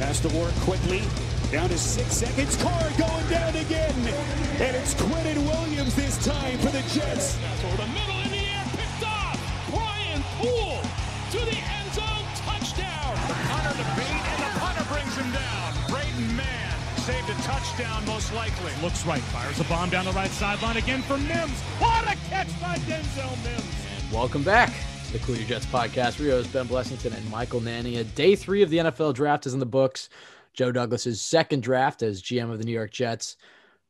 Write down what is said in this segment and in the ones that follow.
Has to work quickly. Down to 6 seconds. Carr going down again. And it's Quentin Williams this time for the Jets. Over the middle in the air. Picked off. Brian Poole to the end zone. Touchdown. Hunter the beat, and the punter brings him down. Braden Mann saved a touchdown most likely. Looks right. Fires a bomb down the right sideline again for Mims. What a catch by Denzel Mims. Welcome back to the Cool Your Jets podcast. We host Ben Blessington and Michael Nania. Day 3 of the NFL draft is in the books. Joe Douglas's second draft as GM of the New York Jets.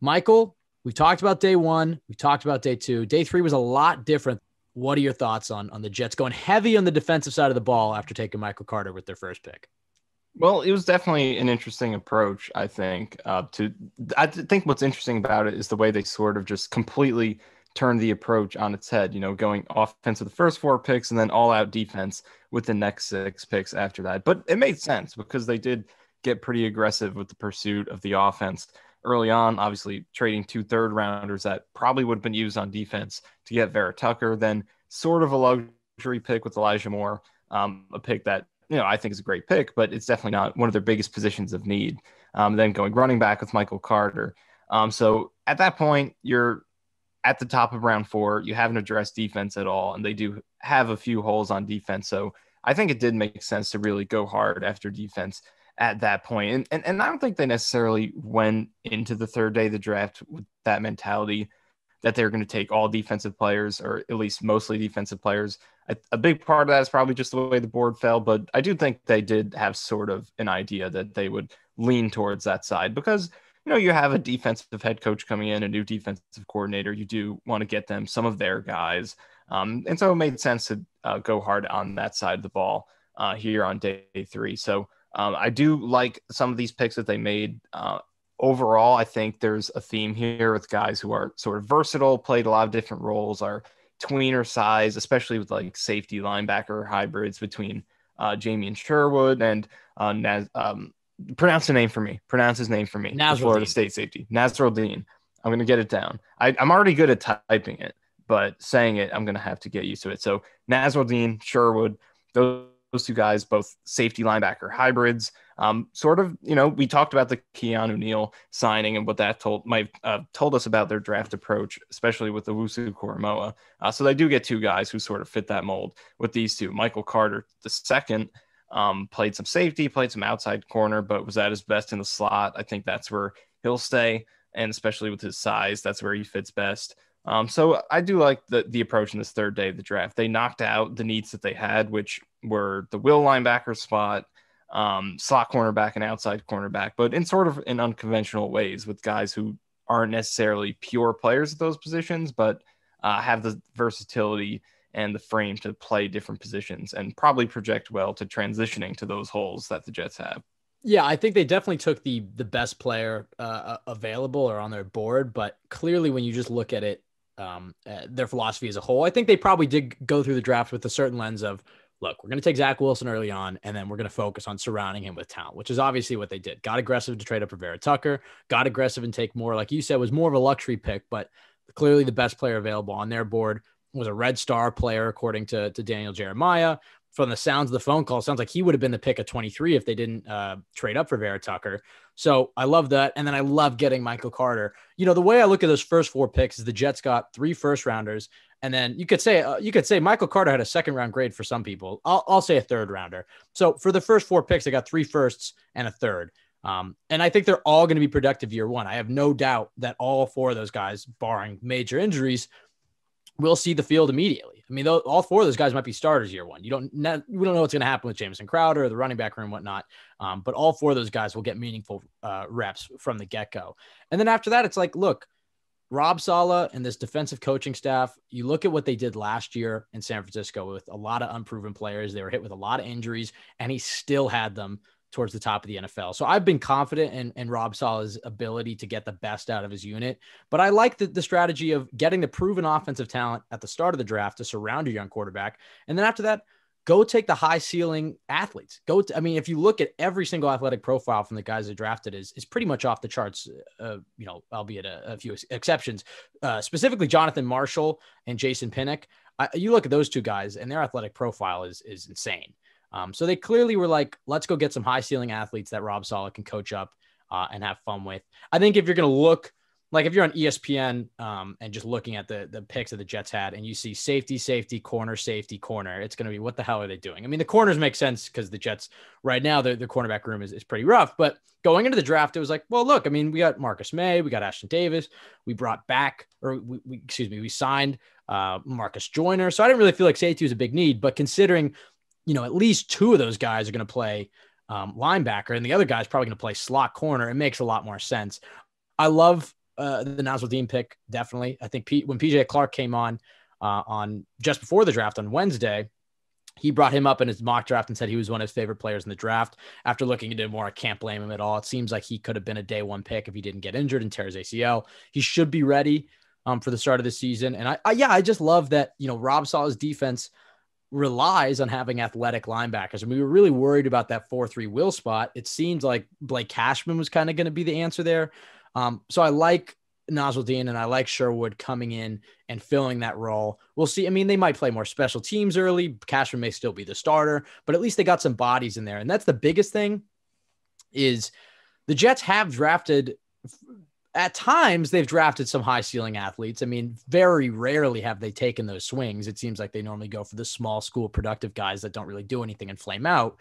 Michael, we talked about day 1. We talked about day 2. Day 3 was a lot different. What are your thoughts on the Jets going heavy on the defensive side of the ball after taking Michael Carter with their first pick? Well, it was definitely an interesting approach, I think. I think what's interesting about it is the way they sort of just completely turned the approach on its head, going offense with the first 4 picks and then all out defense with the next 6 picks after that. But it made sense because they did get pretty aggressive with the pursuit of the offense early on, obviously trading 2 third-rounders that probably would have been used on defense to get Vera-Tucker, then sort of a luxury pick with Elijah Moore, a pick that, I think is a great pick, but it's definitely not one of their biggest positions of need. Then going running back with Michael Carter. So at that point, you're at the top of round 4. You haven't addressed defense at all, and they do have a few holes on defense. So I think it did make sense to really go hard after defense at that point. And I don't think they necessarily went into the third day of the draft with that mentality that they're going to take all defensive players, or at least mostly defensive players. A big part of that is probably just the way the board fell, but I do think they did have sort of an idea that they would lean towards that side because, you have a defensive head coach coming in, a new defensive coordinator. You do want to get them some of their guys. And so it made sense to go hard on that side of the ball here on day 3. So I do like some of these picks that they made. Overall, I think there's a theme here with guys who are sort of versatile, played a lot of different roles, are tweener size, especially with like safety linebacker hybrids between Jamie and Sherwood and pronounce his name for me. Nazarel Florida Dean. State safety. Nazarel Dean. I'm going to get it down. I'm already good at typing it, but saying it, I'm going to have to get used to it. So Nazarel Dean, Sherwood, those 2 guys, both safety linebacker hybrids. We talked about the Keanu Neal signing and what that told us about their draft approach, especially with the Wusu Koromoa. So they do get 2 guys who sort of fit that mold with these 2. Michael Carter, the second, played some safety, played some outside corner, but was at his best in the slot. I think that's where he'll stay. And especially with his size, that's where he fits best. So I do like the approach in this third day of the draft. They knocked out the needs that they had, which were the will linebacker spot, slot cornerback and outside cornerback, but in sort of in unconventional ways with guys who aren't necessarily pure players at those positions, but have the versatility and the frame to play different positions and probably project well to transitioning to those holes that the Jets have. Yeah, I think they definitely took the best player available or on their board, but clearly when you just look at it, their philosophy as a whole, I think they probably did go through the draft with a certain lens of, look, we're going to take Zach Wilson early on, and then we're going to focus on surrounding him with talent, which is obviously what they did. Got aggressive to trade up for Vera-Tucker, got aggressive and take more, like you said, was more of a luxury pick, but clearly the best player available on their board was a Red Star player, according to Daniel Jeremiah. From the sounds of the phone call, sounds like he would have been the pick at 23 if they didn't trade up for Vera-Tucker. So I love that. And then I love getting Michael Carter. The way I look at those first 4 picks is the Jets got 3 first-rounders. And then you could say Michael Carter had a second-round grade for some people. I'll say a third-rounder. So for the first 4 picks, they got 3 firsts and a third. And I think they're all going to be productive year 1. I have no doubt that all 4 of those guys, barring major injuries, will see the field immediately. I mean, all 4 of those guys might be starters year 1. We don't know what's going to happen with Jamison Crowder or the running back room and whatnot. But all 4 of those guys will get meaningful reps from the get-go. And then after that, it's like, look, Rob Saleh and this defensive coaching staff, you look at what they did last year in San Francisco with a lot of unproven players. They were hit with a lot of injuries, and he still had them towards the top of the NFL. So I've been confident in Rob Saleh's ability to get the best out of his unit, but I like the strategy of getting the proven offensive talent at the start of the draft to surround your young quarterback. And then after that, go take the high ceiling athletes. If you look at every single athletic profile from the guys that drafted is pretty much off the charts, albeit a few exceptions, specifically Jonathan Marshall and Jason Pinnock. You look at those 2 guys and their athletic profile is insane. So they clearly were like, let's go get some high ceiling athletes that Rob Saleh can coach up and have fun with. I think if you're going to look, like if you're on ESPN and just looking at the picks that the Jets had and you see safety, corner, it's going to be, what the hell are they doing? I mean, the corners make sense because the Jets right now, the cornerback room is pretty rough, but going into the draft, it was like, well, look, I mean, we got Marcus May, we got Ashton Davis, we brought back, or we signed Marcus Joyner. So I didn't really feel like safety was a big need, but considering, at least two of those guys are going to play linebacker and the other guy's probably going to play slot corner, it makes a lot more sense. I love the Nazarel Dean pick, definitely. I think when PJ Clark came on just before the draft on Wednesday, he brought him up in his mock draft and said he was one of his favorite players in the draft. After looking into it more, I can't blame him at all. It seems like he could have been a day one pick if he didn't get injured and tear his ACL. He should be ready for the start of the season. And I just love that, Rob Saleh's defense relies on having athletic linebackers. And we were really worried about that 4-3 will spot. It seems like Blake Cashman was kind of going to be the answer there. So I like Nazarel Dean and I like Sherwood coming in and filling that role. We'll see. I mean, they might play more special teams early. Cashman may still be the starter, but at least they got some bodies in there. And that's the biggest thing is the Jets have drafted, at times they've drafted some high ceiling athletes. I mean, very rarely have they taken those swings. It seems like they normally go for the small school productive guys that don't really do anything and flame out.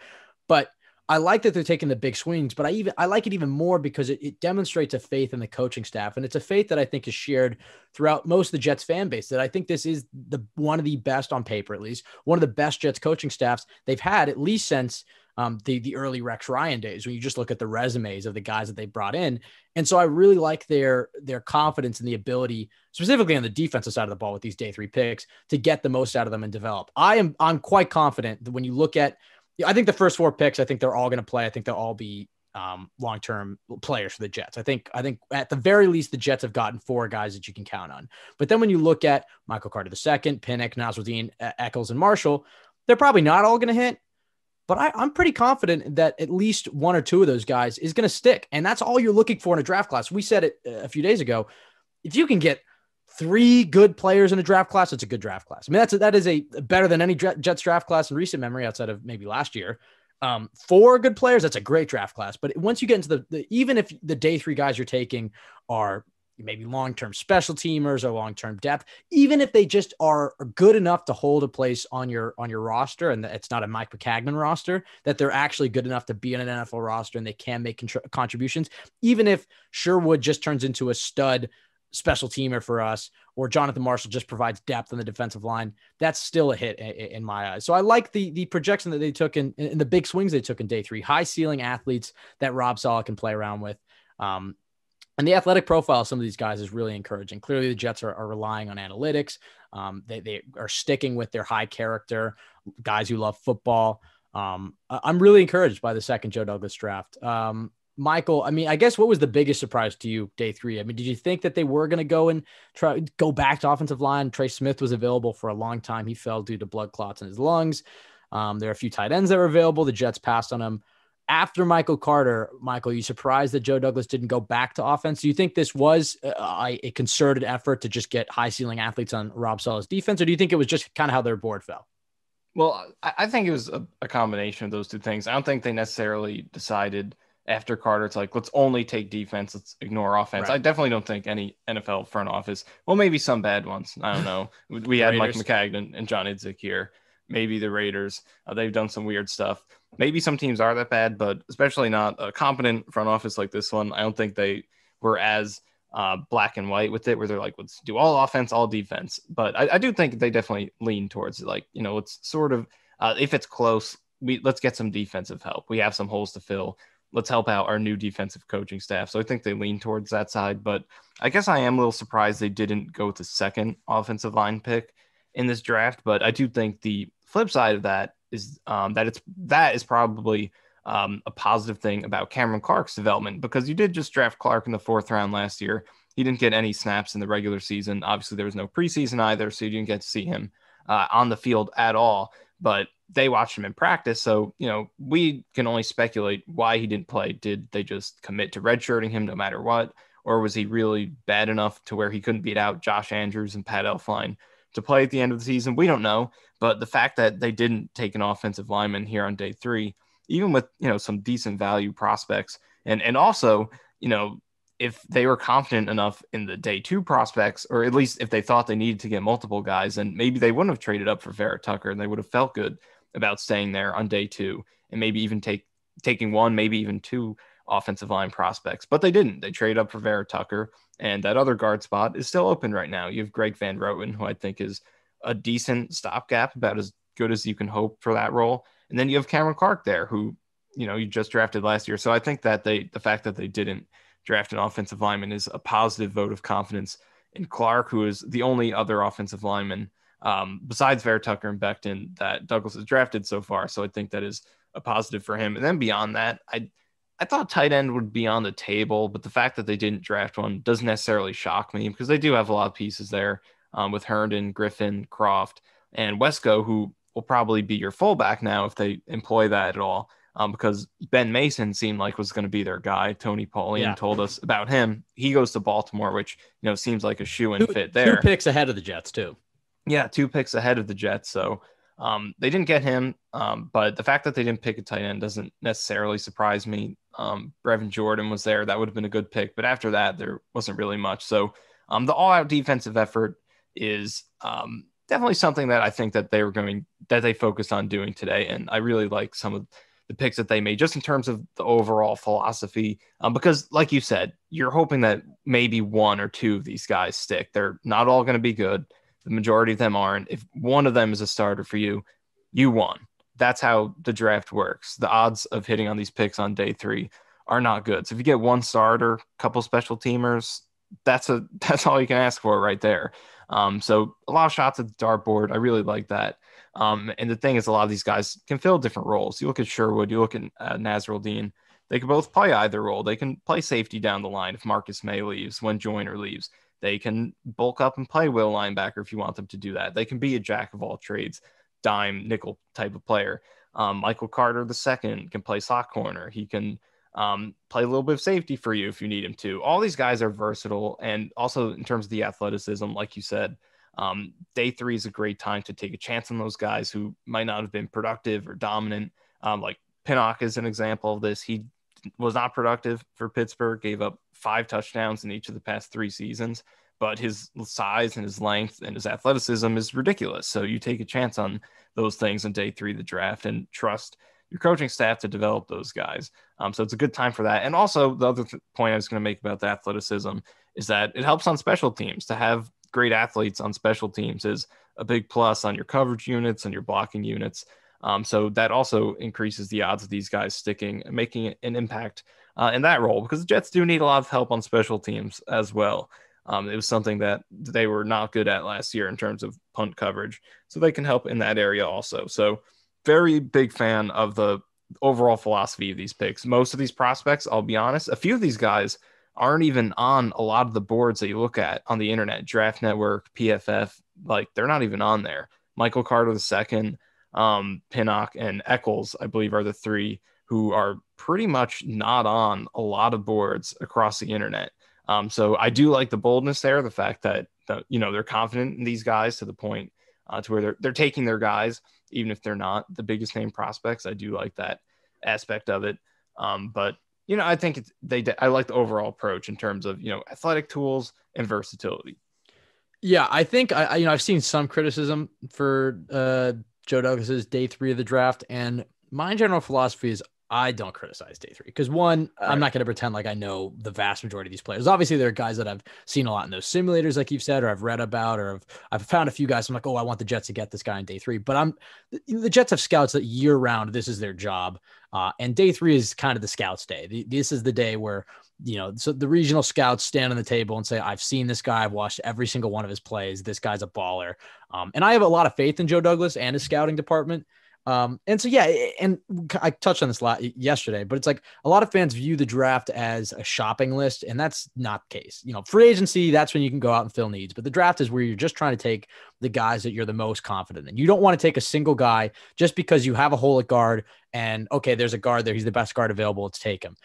But I like that they're taking the big swings, but I like it even more because it demonstrates a faith in the coaching staff. And it's a faith that I think is shared throughout most of the Jets fan base, that I think this is one of the best, on paper at least, one of the best Jets coaching staffs they've had, at least since the early Rex Ryan days, when you just look at the resumes of the guys that they brought in. And so I really like their confidence in the ability, specifically on the defensive side of the ball with these day 3 picks, to get the most out of them and develop. I'm quite confident that when you look at, I think the first 4 picks, I think they're all going to play. I think they'll all be long-term players for the Jets. I think at the very least, the Jets have gotten 4 guys that you can count on. But then when you look at Michael Carter II, Pinnock, Nazarel Dean, Eccles, and Marshall, they're probably not all going to hit. But I'm pretty confident that at least 1 or 2 of those guys is going to stick. And that's all you're looking for in a draft class. We said it a few days ago. If you can get 3 good players in a draft class, it's a good draft class. I mean, that is a better than any Jets draft class in recent memory outside of maybe last year. 4 good players, that's a great draft class. But once you get into even if the day 3 guys you're taking are maybe long-term special teamers or long-term depth, even if they just are good enough to hold a place on your roster, and it's not a Mike McCagnon roster, that they're actually good enough to be on an NFL roster and they can make contributions, even if Sherwood just turns into a stud special teamer for us, or Jonathan Marshall just provides depth on the defensive line, that's still a hit in my eyes. So I like the projection that they took in the big swings they took in day 3, high ceiling athletes that Rob Saleh can play around with. And the athletic profile of some of these guys is really encouraging. Clearly the Jets are relying on analytics. They are sticking with their high character guys who love football. I'm really encouraged by the second Joe Douglas draft. Michael, I mean, I guess what was the biggest surprise to you day 3? I mean, did you think that they were going to go back to offensive line? Trey Smith was available for a long time. He fell due to blood clots in his lungs. There are a few tight ends that were available. The Jets passed on him. After Michael Carter, Michael, you surprised that Joe Douglas didn't go back to offense? Do you think this was a concerted effort to just get high ceiling athletes on Rob Saleh's defense, or do you think it was just kind of how their board fell? Well, I think it was a combination of those 2 things. I don't think they necessarily decided after Carter, it's like, let's only take defense, let's ignore offense. Right. I definitely don't think any NFL front office, well, maybe some bad ones. I don't know. We had Mike McCagnon and John Idzik here. Maybe the Raiders. They've done some weird stuff. Maybe some teams are that bad, but especially not a competent front office like this one. I don't think they were as black and white with it, where they're like, let's do all offense, all defense. But I do think they definitely lean towards it. Like, it's sort of, if it's close, let's get some defensive help. We have some holes to fill. Let's help out our new defensive coaching staff. So I think they lean towards that side, but I guess I am a little surprised they didn't go with the second offensive line pick in this draft. But I do think the flip side of that is that is probably a positive thing about Cameron Clark's development, because you did just draft Clark in the 4th round last year. He didn't get any snaps in the regular season. Obviously there was no preseason either, so you didn't get to see him on the field at all, but they watched him in practice. So, we can only speculate why he didn't play. Did they just commit to redshirting him no matter what? Or was he really bad enough to where he couldn't beat out Josh Andrews and Pat Elflein to play at the end of the season? We don't know. But the fact that they didn't take an offensive lineman here on day 3, even with, some decent value prospects, and also, if they were confident enough in the day 2 prospects, or at least if they thought they needed to get multiple guys, and maybe they wouldn't have traded up for vera-tucker, and they would have felt good about staying there on day 2, and maybe even taking 1, maybe even 2 offensive line prospects. But they didn't. They traded up for vera-tucker, and that other guard spot is still open right now. You have Greg Van Roten, who I think is a decent stopgap, about as good as you can hope for that role. And then you have Cameron Clark there, who, you just drafted last year. So I think that the fact that they didn't draft an offensive lineman is a positive vote of confidence in Clark, who is the only other offensive lineman besides vera-tucker and Becton that Douglas has drafted so far. So I think that is a positive for him. And then beyond that, I thought tight end would be on the table, but the fact that they didn't draft one doesn't necessarily shock me, because they do have a lot of pieces there with Herndon, Griffin, Croft, and Wesco, who will probably be your fullback now if they employ that at all. Because Ben Mason seemed like was going to be their guy. Tony Pauline told us about him. He goes to Baltimore, which, seems like a shoe-in fit there. 2 picks ahead of the Jets too. Yeah, 2 picks ahead of the Jets. So they didn't get him. But the fact that they didn't pick a tight end doesn't necessarily surprise me. Brevin Jordan was there. That would have been a good pick. But after that, there wasn't really much. So the all-out defensive effort is definitely something that I think that they focused on doing today. And I really like some of the picks that they made just in terms of the overall philosophy. Because like you said, you're hoping that maybe 1 or 2 of these guys stick. They're not all going to be good. The majority of them aren't. If one of them is a starter for you, you won. That's how the draft works. The odds of hitting on these picks on day 3 are not good. So if you get 1 starter, couple special teamers, that's all you can ask for right there. So a lot of shots at the dartboard. I really like that. And the thing is, a lot of these guys can fill different roles. You look at Sherwood, you look at Nazarel Dean. They can both play either role. They can play safety down the line if Marcus May leaves, when Joyner leaves. They can bulk up and play will linebacker if you want them to do that. They can be a jack of all trades, dime, nickel type of player. Michael Carter II can play slot corner. He can play a little bit of safety for you if you need him to. All these guys are versatile. And also in terms of the athleticism, like you said, day 3 is a great time to take a chance on those guys who might not have been productive or dominant. Like Pinnock is an example of this. He was not productive for Pittsburgh, gave up 5 touchdowns in each of the past 3 seasons, but his size and his length and his athleticism is ridiculous. So you take a chance on those things on day 3 of the draft and trust your coaching staff to develop those guys. So it's a good time for that. And also the other point I was going to make about the athleticism is that it helps on special teams. To have great athletes on special teams is a big plus on your coverage units and your blocking units. So that also increases the odds of these guys sticking and making an impact in that role, because the Jets do need a lot of help on special teams as well. It was something that they were not good at last year in terms of punt coverage. So they can help in that area also. So very big fan of the overall philosophy of these picks. Most of these prospects, I'll be honest, a few of these guys aren't even on a lot of the boards that you look at on the internet, Draft Network, PFF, like they're not even on there. Michael Carter II, Pinnock, and Eccles, I believe, are the 3 who are pretty much not on a lot of boards across the internet. So I do like the boldness there, the fact that they're confident in these guys to the point to where they're taking their guys, even if they're not the biggest name prospects. I do like that aspect of it. But I think I like the overall approach in terms of athletic tools and versatility. Yeah, I think I've seen some criticism for Joe Douglas's day 3 of the draft, and my general philosophy is I don't criticize day 3 because one, I'm not going to pretend like I know the vast majority of these players. Obviously, there are guys that I've seen a lot in those simulators, like you've said, or I've read about, or I've found a few guys. I'm like, oh, I want the Jets to get this guy in day 3. But the Jets have scouts that year round. This is their job, and day 3 is kind of the scouts' day. This is the day where so the regional scouts stand on the table and say, I've seen this guy. I've watched every single one of his plays. This guy's a baller, and I have a lot of faith in Joe Douglas and his scouting department. And so, yeah, and I touched on this a lot yesterday, but it's like a lot of fans view the draft as a shopping list, and that's not the case. Free agency, that's when you can go out and fill needs, but the draft is where you're just trying to take the guys that you're the most confident in. You don't want to take a single guy just because you have a hole at guard and okay, there's a guard there. He's the best guard available. Let's take him.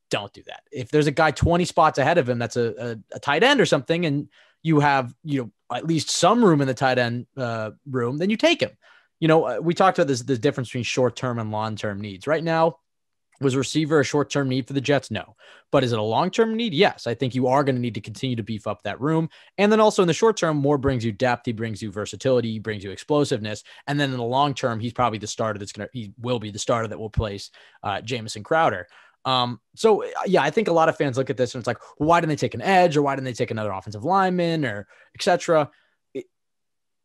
Don't do that. If there's a guy 20 spots ahead of him, that's a tight end or something, and you have, at least some room in the tight end room, then you take him. We talked about the difference between short-term and long-term needs. Right now, was receiver a short-term need for the Jets? No. But is it a long-term need? Yes. I think you are going to need to continue to beef up that room. And then also in the short term, Moore brings you depth. He brings you versatility. He brings you explosiveness. And then in the long term, he's probably the starter he will be the starter that will place Jamison Crowder. So yeah, I think a lot of fans look at this and it's like, well, why didn't they take an edge, or why didn't they take another offensive lineman, or etc.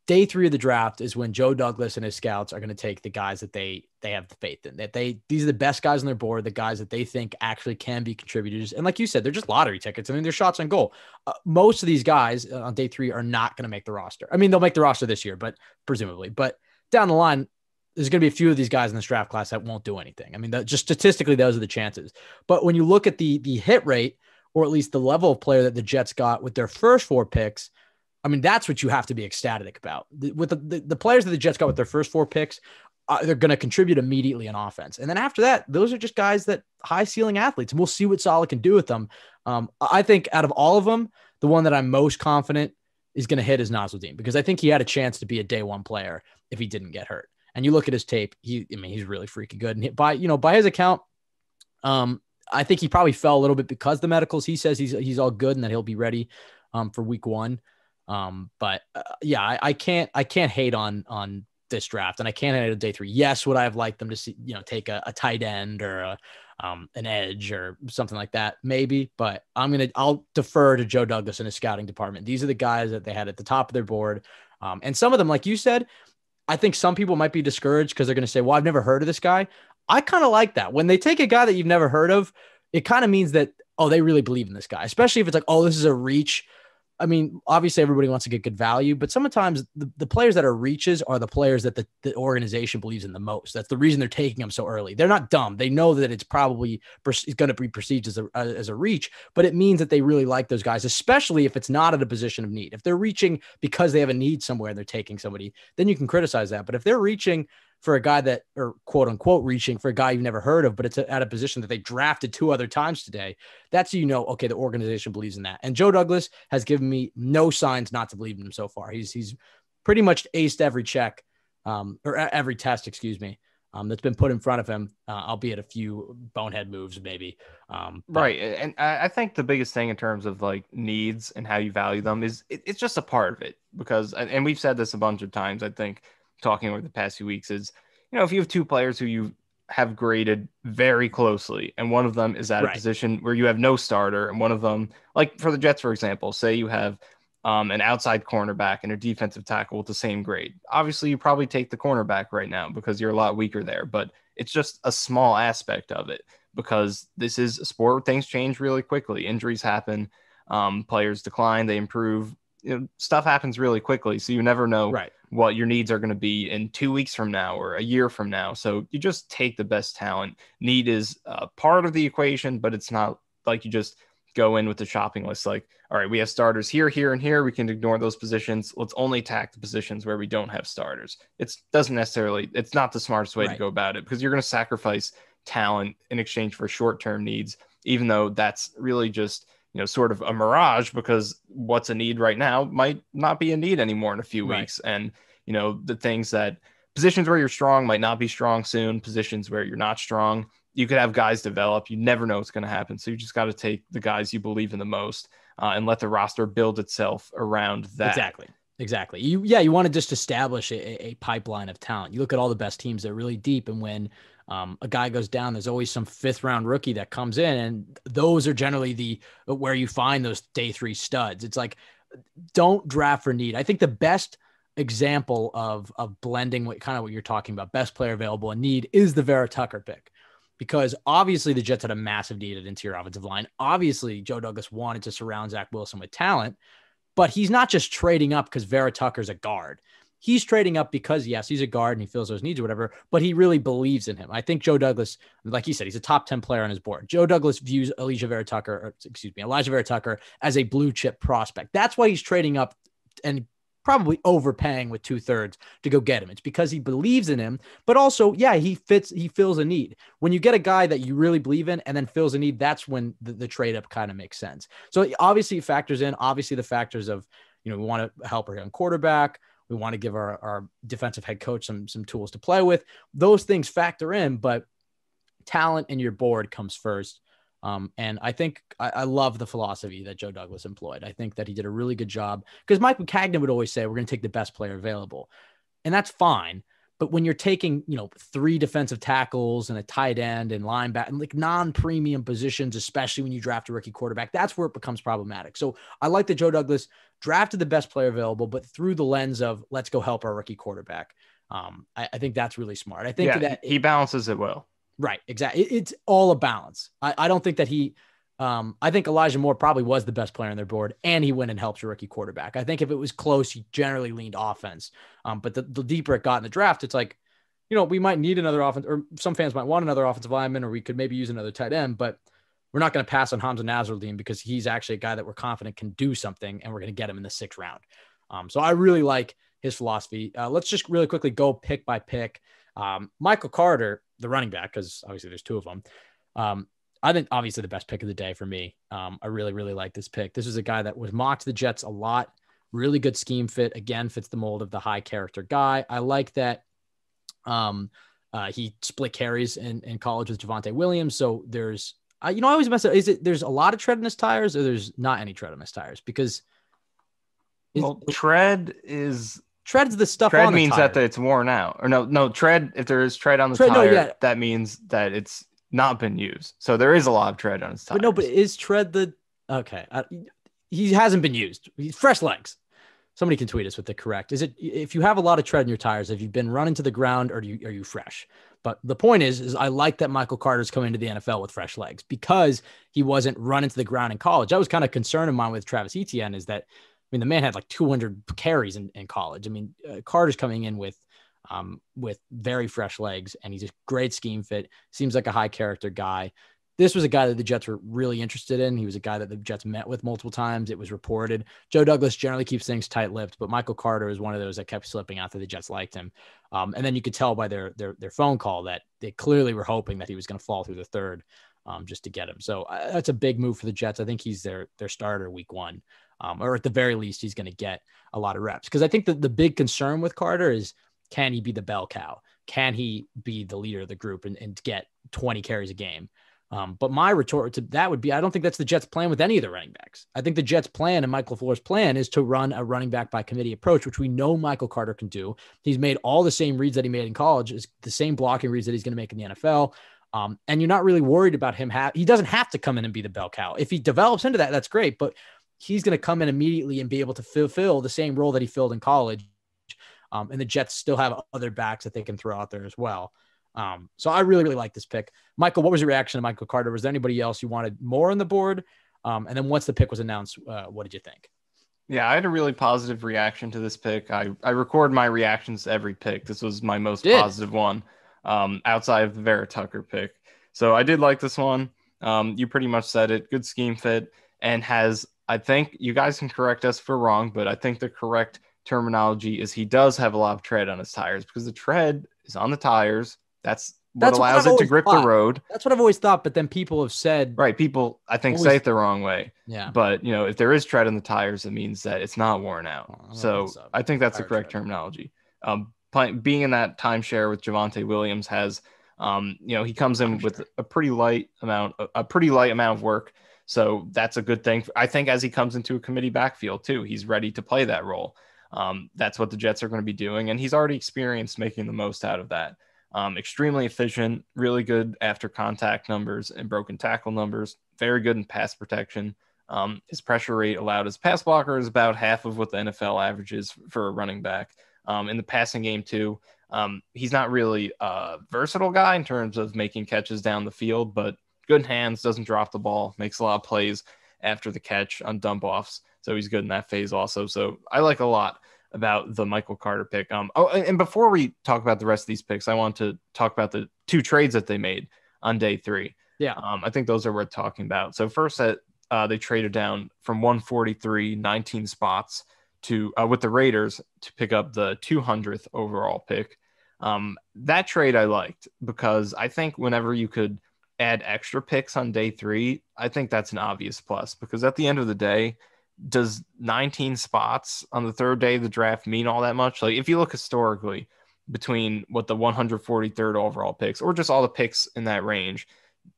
Day 3 of the draft is when Joe Douglas and his scouts are going to take the guys that they have the faith in, that these are the best guys on their board, the guys that they think actually can be contributors. And like you said, they're just lottery tickets. I mean, they're shots on goal. Most of these guys on day 3 are not going to make the roster. I mean, they'll make the roster this year, but presumably, but down the line, there's going to be a few of these guys in this draft class that won't do anything. I mean, just statistically, those are the chances. But when you look at the hit rate, or at least the level of player that the Jets got with their first 4 picks, I mean, that's what you have to be ecstatic about. With the players that the Jets got with their first 4 picks, they're going to contribute immediately in offense. And then after that, those are just guys that high ceiling athletes, and we'll see what Saleh can do with them. I think out of all of them, the one that I'm most confident is going to hit is Nazarel Dean, because I think he had a chance to be a day 1 player if he didn't get hurt. And you look at his tape, he's really freaking good. And by his account, I think he probably fell a little bit because the medicals. He says he's all good and that he'll be ready for week 1. I can't hate on this draft, and I can't hate on day 3. Yes. Would I have liked them to see, take a tight end or an edge or something like that? Maybe, but I'll defer to Joe Douglas and his scouting department. These are the guys that they had at the top of their board. And some of them, like you said, I think some people might be discouraged because they're going to say, well, I've never heard of this guy. I kind of like that. When they take a guy that you've never heard of, it kind of means that, oh, they really believe in this guy, especially if it's like, oh, this is a reach. I mean, obviously everybody wants to get good value, but sometimes the players that are reaches are the players that the organization believes in the most. That's the reason they're taking them so early. They're not dumb. They know that it's probably going to be perceived as a reach, but it means that they really like those guys, especially if it's not at a position of need. If they're reaching because they have a need somewhere and they're taking somebody, then you can criticize that. But if they're reaching for a guy that, or quote unquote, reaching for a guy you've never heard of, but it's at a position that they drafted 2 other times today, that's, okay, the organization believes in that. And Joe Douglas has given me no signs not to believe in him so far. He's pretty much aced every check, or every test, that's been put in front of him, albeit a few bonehead moves, maybe. Right. And I think the biggest thing in terms of like needs and how you value them is it's just a part of it, because, and we've said this a bunch of times, I think, talking over the past few weeks, is, if you have 2 players who you have graded very closely, and one of them is at a position where you have no starter, and one of them, like for the Jets, for example, say you have an outside cornerback and a defensive tackle with the same grade. Obviously, you probably take the cornerback right now because you're a lot weaker there, but it's just a small aspect of it, because this is a sport where things change really quickly. Injuries happen, players decline, they improve. Stuff happens really quickly, so you never know what your needs are going to be in 2 weeks from now or a year from now. So you just take the best talent. Need is part of the equation, but it's not like you just go in with the shopping list like, all right, we have starters here, here, and here. We can ignore those positions. Let's only attack the positions where we don't have starters. It's not the smartest way to go about it, because you're going to sacrifice talent in exchange for short-term needs, even though that's really just sort of a mirage, because what's a need right now might not be a need anymore in a few weeks. And, the things that positions where you're strong might not be strong soon. Positions where you're not strong, you could have guys develop. You never know what's going to happen. So you just got to take the guys you believe in the most, and let the roster build itself around that. Exactly. You want to just establish a pipeline of talent. You look at all the best teams that are really deep, and when a guy goes down, there's always some 5th round rookie that comes in, and those are generally where you find those day 3 studs. It's like, don't draft for need. I think the best example of blending what you're talking about, best player available and need, is the vera-tucker pick, because obviously the Jets had a massive need at interior offensive line. Obviously Joe Douglas wanted to surround Zach Wilson with talent, but he's not just trading up because vera-tucker's a guard. He's trading up because, yes, he's a guard and he fills those needs or whatever, but he really believes in him. I think Joe Douglas, like he said, he's a top 10 player on his board. Joe Douglas views Elijah Vera-Tucker as a blue chip prospect. That's why he's trading up and probably overpaying with 2/3 to go get him. It's because he believes in him, but also, he fills a need. When you get a guy that you really believe in and then fills a need, that's when the trade up kind of makes sense. So obviously it factors in, the factors of, we want to help our young quarterback. We want to give our defensive head coach some tools to play with. Those things factor in, but talent in your board comes first. And I think I love the philosophy that Joe Douglas employed. I think that he did a really good job, because Mike Maccagnan would always say, we're going to take the best player available. And that's fine. But when you're taking, 3 defensive tackles and a tight end and linebacker, and like non-premium positions, especially when you draft a rookie quarterback, that's where it becomes problematic. So I like that Joe Douglas drafted the best player available, but through the lens of, let's go help our rookie quarterback. I think that's really smart. I think that he balances it well. Right. Exactly. It's all a balance. I don't think that I think Elijah Moore probably was the best player on their board, and he went and helped your rookie quarterback. I think if it was close, he generally leaned offense. But the deeper it got in the draft, it's like, we might need another offense, or some fans might want another offensive lineman, or we could maybe use another tight end, but we're not going to pass on Hamza Nazarel Dean because he's actually a guy that we're confident can do something, and we're going to get him in the 6th round. So I really like his philosophy. Let's just really quickly go pick by pick. Michael Carter, the running back, because obviously there's 2 of them. I think obviously the best pick of the day for me. I really, really like this pick. This is a guy that was mocked to the Jets a lot. Really good scheme fit. Again, fits the mold of the high character guy. I like that he split carries in college with Javonte Williams. So there's, I always mess up. There's a lot of tread in his tires, or there's not any tread in his tires? Because tread's the stuff tread on the means tire. that it's worn out. Or no, tread, if there is tread on the tire, that means that it's not been used. So there is a lot of tread on his tires. But is tread okay. He hasn't been used. He's fresh legs. Somebody can tweet us with the correct. Is it, if you have a lot of tread in your tires, have you been running to the ground, or are you fresh? But the point is I like that Michael Carter's coming into the NFL with fresh legs, because he wasn't running to the ground in college. That was kind of concern of mine with Travis Etienne, is that, the man had like 200 carries in college. Carter's coming in with very fresh legs, and he's a great scheme fit. Seems like a high character guy. This was a guy that the Jets were really interested in. He was a guy that the Jets met with multiple times. It was reported. Joe Douglas generally keeps things tight-lipped, but Michael Carter is one of those that kept slipping after the Jets liked him. And then you could tell by their phone call that they clearly were hoping that he was going to fall through the 3rd just to get him. So that's a big move for the Jets. I think he's their starter week 1. Or at the very least, he's going to get a lot of reps. Because I think that the big concern with Carter is, can he be the bell cow? Can he be the leader of the group and get 20 carries a game? But my retort to that would be, I don't think that's the Jets' plan with any of the running backs. I think the Jets' plan and Mike LaFleur's plan is to run a running back by committee approach, which we know Michael Carter can do. He's made all the same reads that he made in college, is the same blocking reads that he's going to make in the NFL. And you're not really worried about him. He doesn't have to come in and be the bell cow. If he develops into that, that's great. But he's going to come in immediately and be able to fulfill the same role that he filled in college. And the Jets still have other backs that they can throw out there as well. So I really, really like this pick. Michael, what was your reaction to Michael Carter? Was there anybody else you wanted more on the board? And then once the pick was announced, what did you think? Yeah, I had a really positive reaction to this pick. I record my reactions to every pick. This was my most positive one, outside of the vera-tucker pick. So I did like this one. You pretty much said it. Good scheme fit, and has, I think, you guys can correct us if we're wrong, but I think the correct terminology is he does have a lot of tread on his tires, because the tread is on the tires. That's what allows it to grip the road. That's what I've always thought. But then people have said, right. People, I think, say it the wrong way. Yeah. But, if there is tread on the tires, it means that it's not worn out. So I think that's the correct terminology. Being in that timeshare with Javonte Williams has, he comes in with a pretty light amount of work. So that's a good thing. I think as he comes into a committee backfield too, he's ready to play that role. That's what the Jets are going to be doing. And he's already experienced making the most out of that. Extremely efficient, really good after contact numbers and broken tackle numbers, very good in pass protection. His pressure rate allowed as pass blocker is about half of what the NFL averages for a running back. In the passing game too, he's not really a versatile guy in terms of making catches down the field, but good hands, doesn't drop the ball, makes a lot of plays after the catch on dump offs. So he's good in that phase also. So I like a lot about the Michael Carter pick. And before we talk about the rest of these picks, I want to talk about the 2 trades that they made on day 3. Yeah. I think those are worth talking about. So first, they traded down from 143, 19 spots to with the Raiders to pick up the 200th overall pick. That trade I liked, because I think whenever you could add extra picks on day 3, I think that's an obvious plus, because at the end of the day, does 19 spots on the third day of the draft mean all that much? Like, if you look historically between what the 143rd overall picks or just all the picks in that range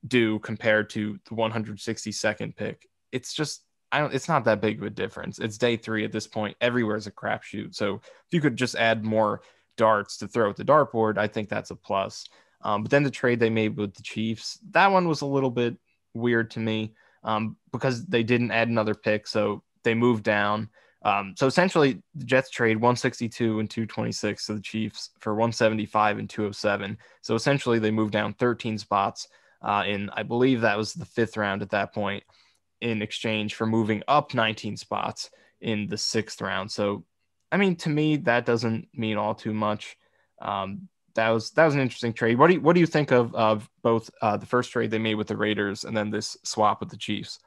do compared to the 162nd pick, it's just, it's not that big of a difference. It's day 3 at this point. Everywhere's a crapshoot. So if you could just add more darts to throw at the dartboard, I think that's a plus. But then the trade they made with the Chiefs, that one was a little bit weird to me because they didn't add another pick. So they moved down. So essentially the Jets trade 162 and 226 to the Chiefs for 175 and 207. So essentially they moved down 13 spots in, I believe that was the 5th round at that point, in exchange for moving up 19 spots in the 6th round. So, I mean, to me, that doesn't mean all too much. That was an interesting trade. What do you think of both the first trade they made with the Raiders and then this swap with the Chiefs?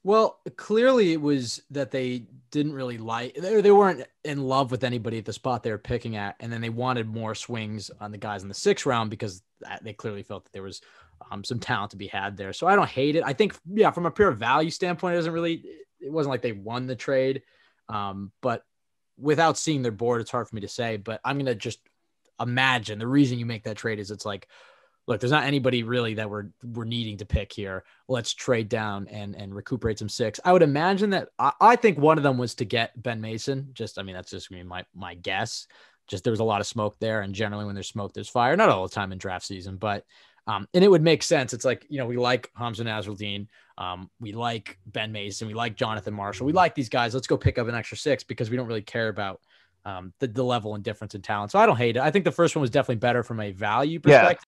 Well, clearly it was that they didn't really they weren't in love with anybody at the spot they were picking at. And then they wanted more swings on the guys in the 6th round because they clearly felt that there was some talent to be had there. So I don't hate it. I think, yeah, from a pure value standpoint, it wasn't like they won the trade. But without seeing their board, it's hard for me to say, but I'm going to just imagine the reason you make that trade is it's like, look, there's not anybody really that we're needing to pick here. Let's trade down and recuperate some 6. I would imagine that I think one of them was to get Ben Mason. That's just my guess. Just there was a lot of smoke there. And generally when there's smoke, there's fire. Not all the time in draft season, but and it would make sense. It's like, we like Hamza Nazarel Dean. We like Ben Mason. We like Jonathan Marshall. We like these guys. Let's go pick up an extra 6 because we don't really care about the level and difference in talent. So I don't hate it. I think the first one was definitely better from a value perspective.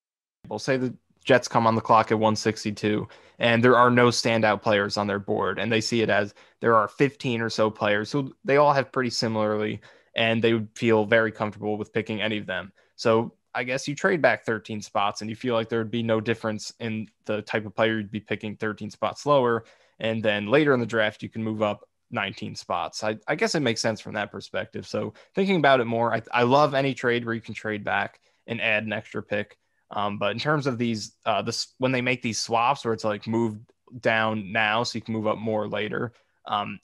We'll say the Jets come on the clock at 162 and there are no standout players on their board. And they see it as there are 15 or so players who they all have pretty similarly, and they would feel very comfortable with picking any of them. So I guess you trade back 13 spots and you feel like there would be no difference in the type of player you'd be picking 13 spots lower. And then later in the draft, you can move up 19 spots. I guess it makes sense from that perspective. So thinking about it more, I love any trade where you can trade back and add an extra pick. But in terms of these, when they make these swaps where it's like move down now so you can move up more later,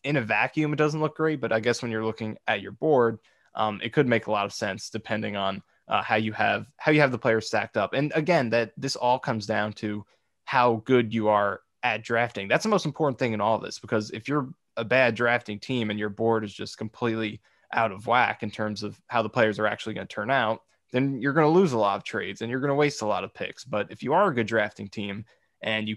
in a vacuum, it doesn't look great. But I guess when you're looking at your board, it could make a lot of sense depending on how you have the players stacked up. And again, that this all comes down to how good you are at drafting. That's the most important thing in all of this, because if you're a bad drafting team and your board is just completely out of whack in terms of how the players are actually going to turn out, then you're going to lose a lot of trades and you're going to waste a lot of picks. But if you are a good drafting team and you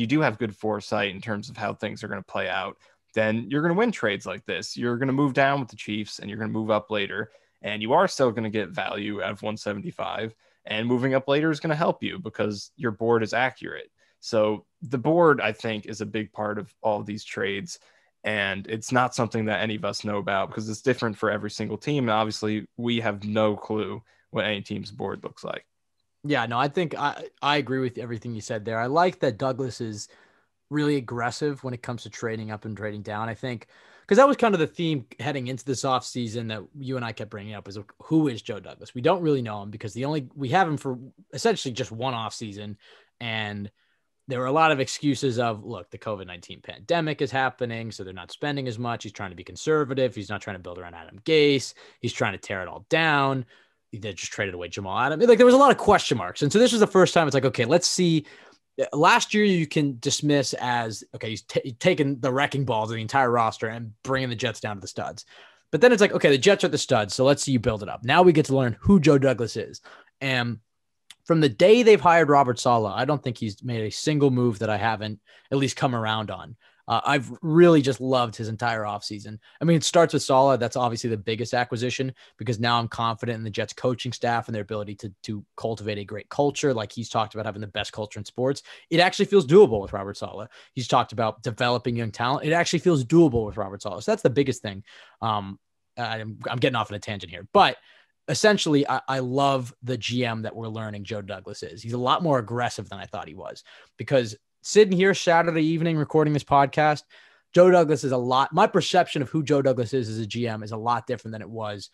do have good foresight in terms of how things are going to play out, then you're going to win trades like this. You're going to move down with the Chiefs and you're going to move up later, and you are still going to get value out of 175, and moving up later is going to help you because your board is accurate. So the board, I think, is a big part of all of these trades. And it's not something that any of us know about because it's different for every single team. And obviously we have no clue what any team's board looks like. Yeah, no, I think I agree with everything you said there. I like that Douglas is really aggressive when it comes to trading up and trading down. I think because that was kind of the theme heading into this offseason that you and I kept bringing up is who is Joe Douglas? We don't really know him because we have him for essentially just one offseason. And there were a lot of excuses of, look, the COVID-19 pandemic is happening, so they're not spending as much. He's trying to be conservative. He's not trying to build around Adam Gase. He's trying to tear it all down. They just traded away Jamal Adams. Like, there was a lot of question marks. And so this was the first time it's like, okay, let's see. Last year you can dismiss as, okay, he's taking the wrecking balls of the entire roster and bringing the Jets down to the studs. But then it's like, okay, the Jets are the studs, so let's see you build it up. Now we get to learn who Joe Douglas is. And from the day they've hired Robert Saleh, I don't think he's made a single move that I haven't at least come around on. I've really just loved his entire offseason. I mean, it starts with Saleh. That's obviously the biggest acquisition because now I'm confident in the Jets coaching staff and their ability to cultivate a great culture. Like he's talked about having the best culture in sports. It actually feels doable with Robert Saleh. He's talked about developing young talent. It actually feels doable with Robert Saleh. So that's the biggest thing. I'm getting off on a tangent here, but essentially, I love the GM that we're learning Joe Douglas is. He's a lot more aggressive than I thought he was because sitting here Saturday evening recording this podcast, Joe Douglas is my perception of who Joe Douglas is as a GM is a lot different than it was,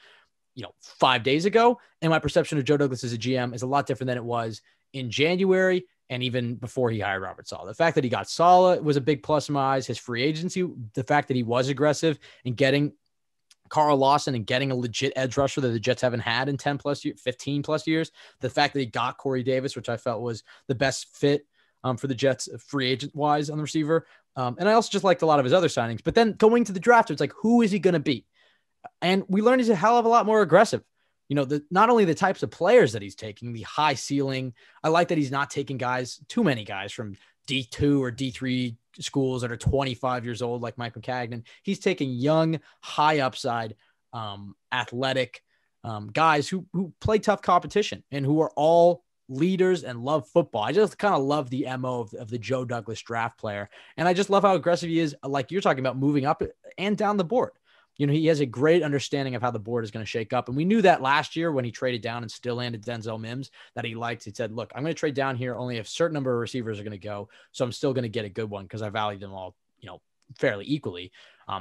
5 days ago. And my perception of Joe Douglas as a GM is a lot different than it was in January and even before he hired Robert Saleh. The fact that he got Saleh was a big plus in my eyes. His free agency, the fact that he was aggressive in getting Carl Lawson and getting a legit edge rusher that the Jets haven't had in 10 plus years, 15 plus years. The fact that he got Corey Davis, which I felt was the best fit for the Jets free agent wise on the receiver. And I also just liked a lot of his other signings, but then going to the draft, it's like, who is he going to be? And we learned he's a hell of a lot more aggressive. Not only the types of players that he's taking, the high ceiling. I like that he's not taking too many guys from D2 or D3 schools that are 25 years old, like Mike McCagnon. He's taking young, high upside, athletic guys who play tough competition and who are all leaders and love football. I just kind of love the MO of the Joe Douglas draft player. And I just love how aggressive he is. Like you're talking about, moving up and down the board. He has a great understanding of how the board is going to shake up. And we knew that last year when he traded down and still landed Denzel Mims that he liked. He said, look, I'm going to trade down here. Only a certain number of receivers are going to go. So I'm still going to get a good one because I value them all, fairly equally.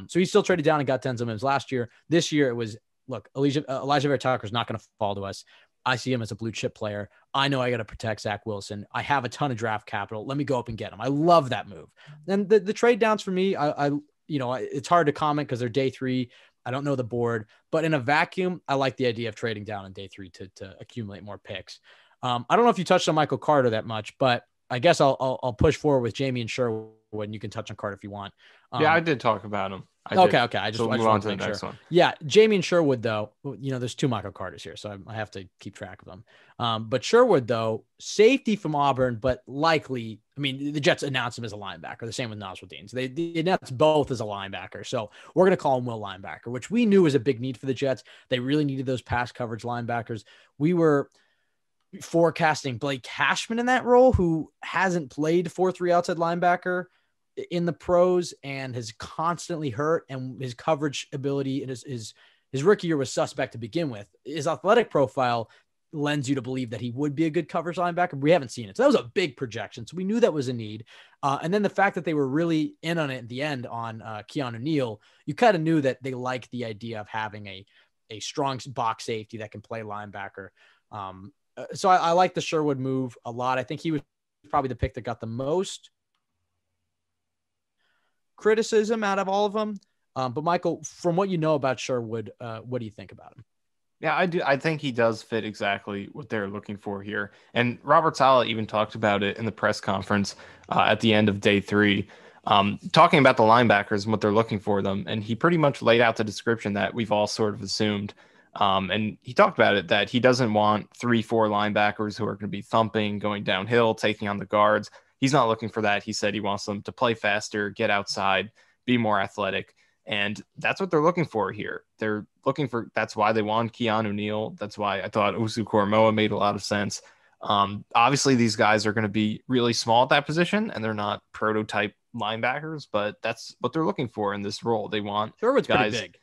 So he still traded down and got Denzel Mims last year. This year it was, look, Elijah Vera-Tucker is not going to fall to us. I see him as a blue chip player. I know I got to protect Zach Wilson. I have a ton of draft capital. Let me go up and get him. I love that move. And the trade downs for me, it's hard to comment because they're day 3. I don't know the board, but in a vacuum, I like the idea of trading down in day 3 to accumulate more picks. I don't know if you touched on Michael Carter that much, but I guess I'll push forward with Jamie and Sherwood, and you can touch on Carter if you want. Yeah, I did talk about him. Okay. I just move on to the next one. Yeah, Jamie and Sherwood, though, there's 2 Michael Carters here, so I have to keep track of them. But Sherwood, though, safety from Auburn, but likely, the Jets announced him as a linebacker. The same with Nazarel Dean. So they announced both as a linebacker. So we're going to call him Will Linebacker, which we knew was a big need for the Jets. They really needed those pass coverage linebackers. We were forecasting Blake Cashman in that role, who hasn't played 4-3 outside linebacker in the pros and has constantly hurt, and his coverage ability and his rookie year was suspect to begin with. His athletic profile lends you to believe that he would be a good coverage linebacker. We haven't seen it. So that was a big projection. So we knew that was a need. And then the fact that they were really in on it at the end on Keanu Neal, you kind of knew that they liked the idea of having a strong box safety that can play linebacker. So I like the Sherwood move a lot. I think he was probably the pick that got the most criticism out of all of them. But Michael, from what you know about Sherwood, what do you think about him? Yeah, I do. I think he does fit exactly what they're looking for here. And Robert Saleh even talked about it in the press conference at the end of day 3, talking about the linebackers and what they're looking for them. And he pretty much laid out the description that we've all sort of assumed. And he talked about it, that he doesn't want 3-4 linebackers who are going to be thumping, going downhill, taking on the guards. He's not looking for that. He said he wants them to play faster, get outside, be more athletic. And that's what they're looking for here. They're looking for, that's why they want Keanu Neal. That's why I thought Usu Koromoa made a lot of sense. Obviously, these guys are going to be really small at that position, and they're not prototype linebackers, but that's what they're looking for in this role. They want Sherwood's guys. Pretty big.